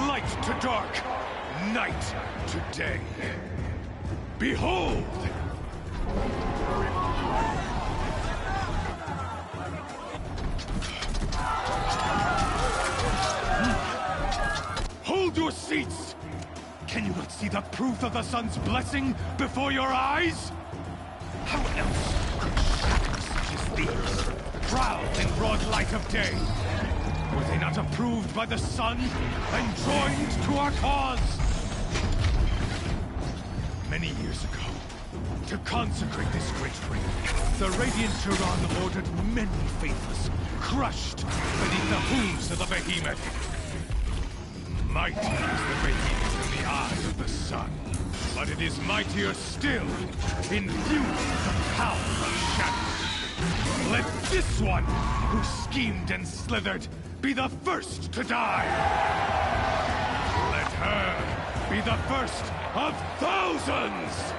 light to dark, night to day. Behold! Hold your seats! Can you not see the proof of the sun's blessing before your eyes? How else could shadows such as these prowl in broad light of day? Were they not approved by the sun and joined to our cause? Many years ago, to consecrate this great ring, the Radiant Turan ordered many faithless, crushed beneath the hooves of the behemoth. Mighty is the behemoth in the eyes of the sun, but it is mightier still in view of the power of shadow. Let this one, who schemed and slithered, be the first to die. Let her be the first of thousands!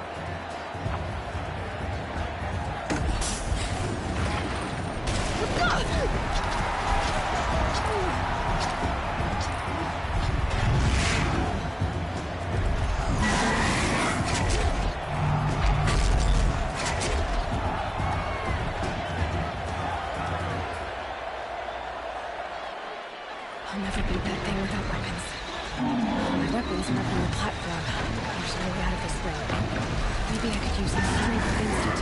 I'll never beat that thing without weapons. My weapons are up on the platform. There's no way out of this ring. Maybe I could use the strength of instant.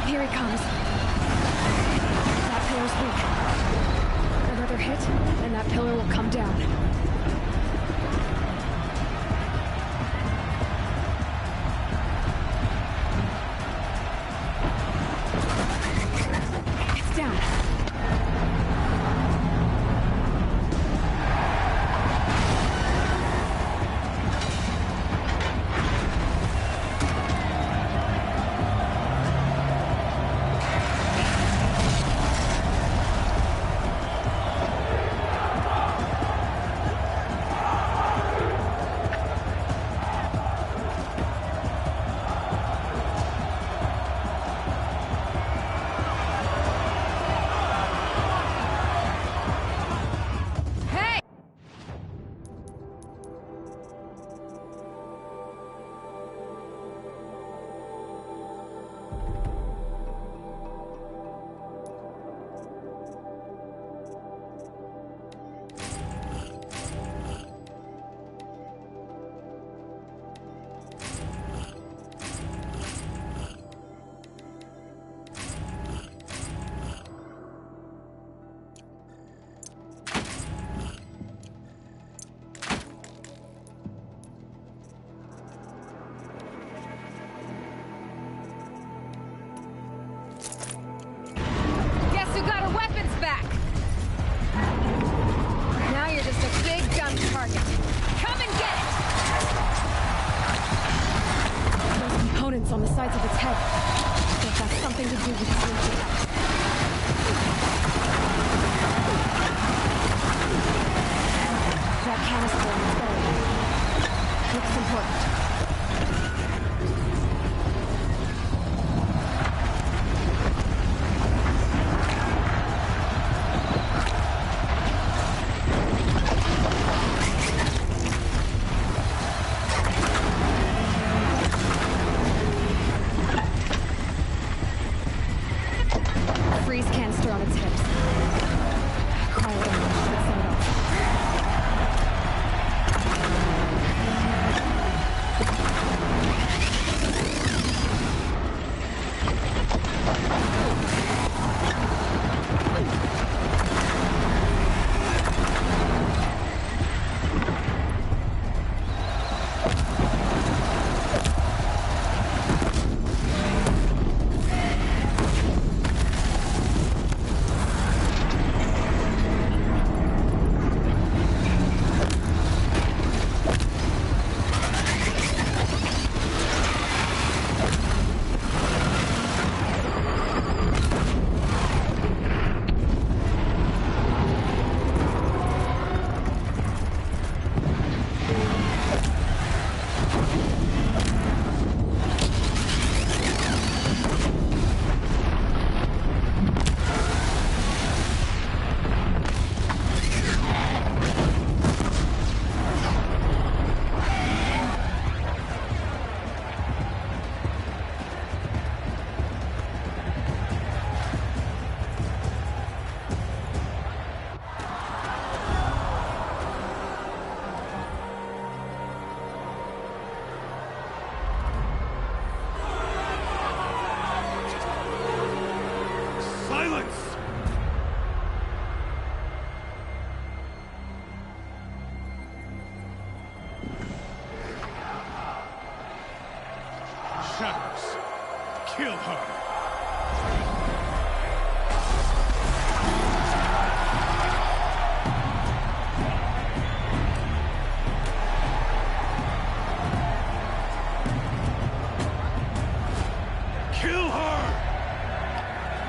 Here he comes. That pillar's weak. Another hit, and that pillar will come down. It's down. On the sides of its head. I think that's something to do with its nature. That canister on its belly looks important. Freeze canister on its hips. Quiet damage should set it off. shadows. Kill her. Kill her!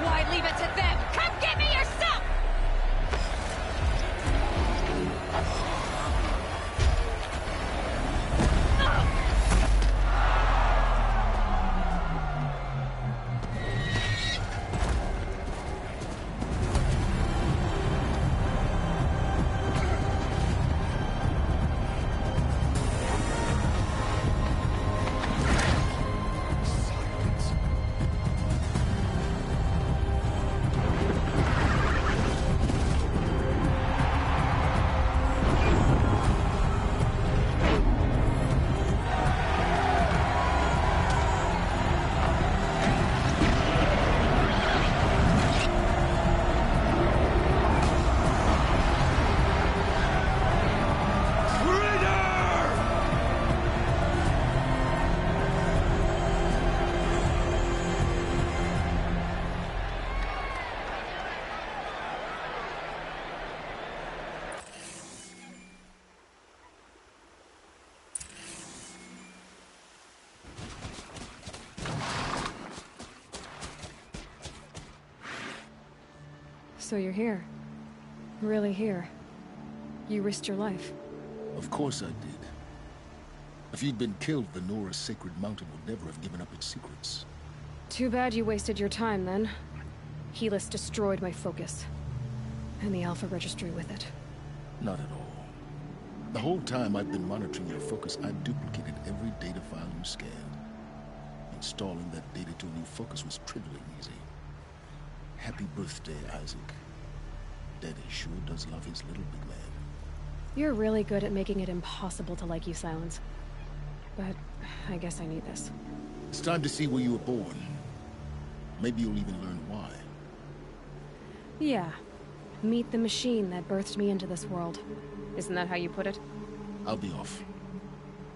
Why leave it to them? Come get me yourself! So you're here. Really here. You risked your life. Of course I did. If you'd been killed, the Nora's sacred mountain would never have given up its secrets. Too bad you wasted your time, then. Helis destroyed my focus. And the Alpha Registry with it. Not at all. The whole time I've been monitoring your focus, I've duplicated every data file you scanned. Installing that data to a new focus was trivially easy. Happy birthday, Isaac. Daddy sure does love his little big man. You're really good at making it impossible to like you, Silence. But I guess I need this. It's time to see where you were born. Maybe you'll even learn why. Yeah. Meet the machine that birthed me into this world. Isn't that how you put it? I'll be off.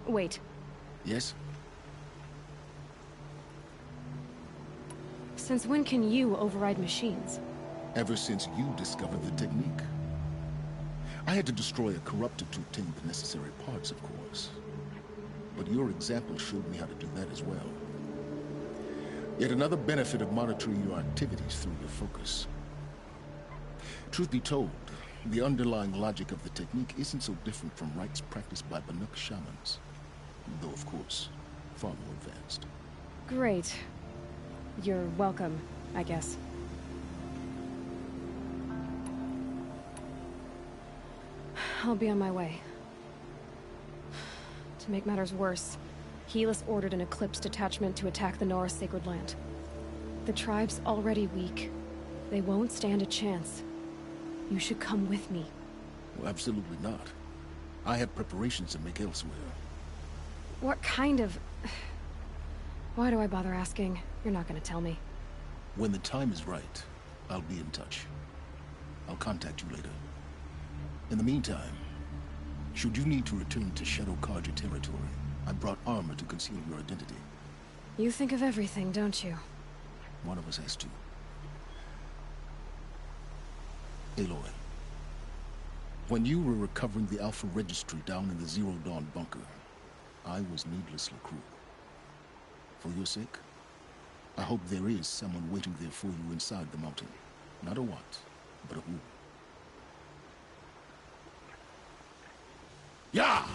Wait. Yes? Since when can you override machines? Ever since you discovered the technique. I had to destroy a corruptor to obtain the necessary parts, of course. But your example showed me how to do that as well. Yet another benefit of monitoring your activities through your focus. Truth be told, the underlying logic of the technique isn't so different from rites practiced by Banuk shamans. Though, of course, far more advanced. Great. You're welcome, I guess. I'll be on my way. To make matters worse, Helis ordered an Eclipse detachment to attack the Nora Sacred Land. The tribe's already weak. They won't stand a chance. You should come with me. Well, absolutely not. I have preparations to make elsewhere. What kind of... Why do I bother asking? You're not gonna tell me. When the time is right, I'll be in touch. I'll contact you later. In the meantime, should you need to return to Shadow Karja territory, I brought armor to conceal your identity. You think of everything, don't you? One of us has to. Aloy, when you were recovering the Alpha Registry down in the Zero Dawn bunker, I was needlessly cruel. For your sake, I hope there is someone waiting there for you inside the mountain. Not a what, but a who. Yeah!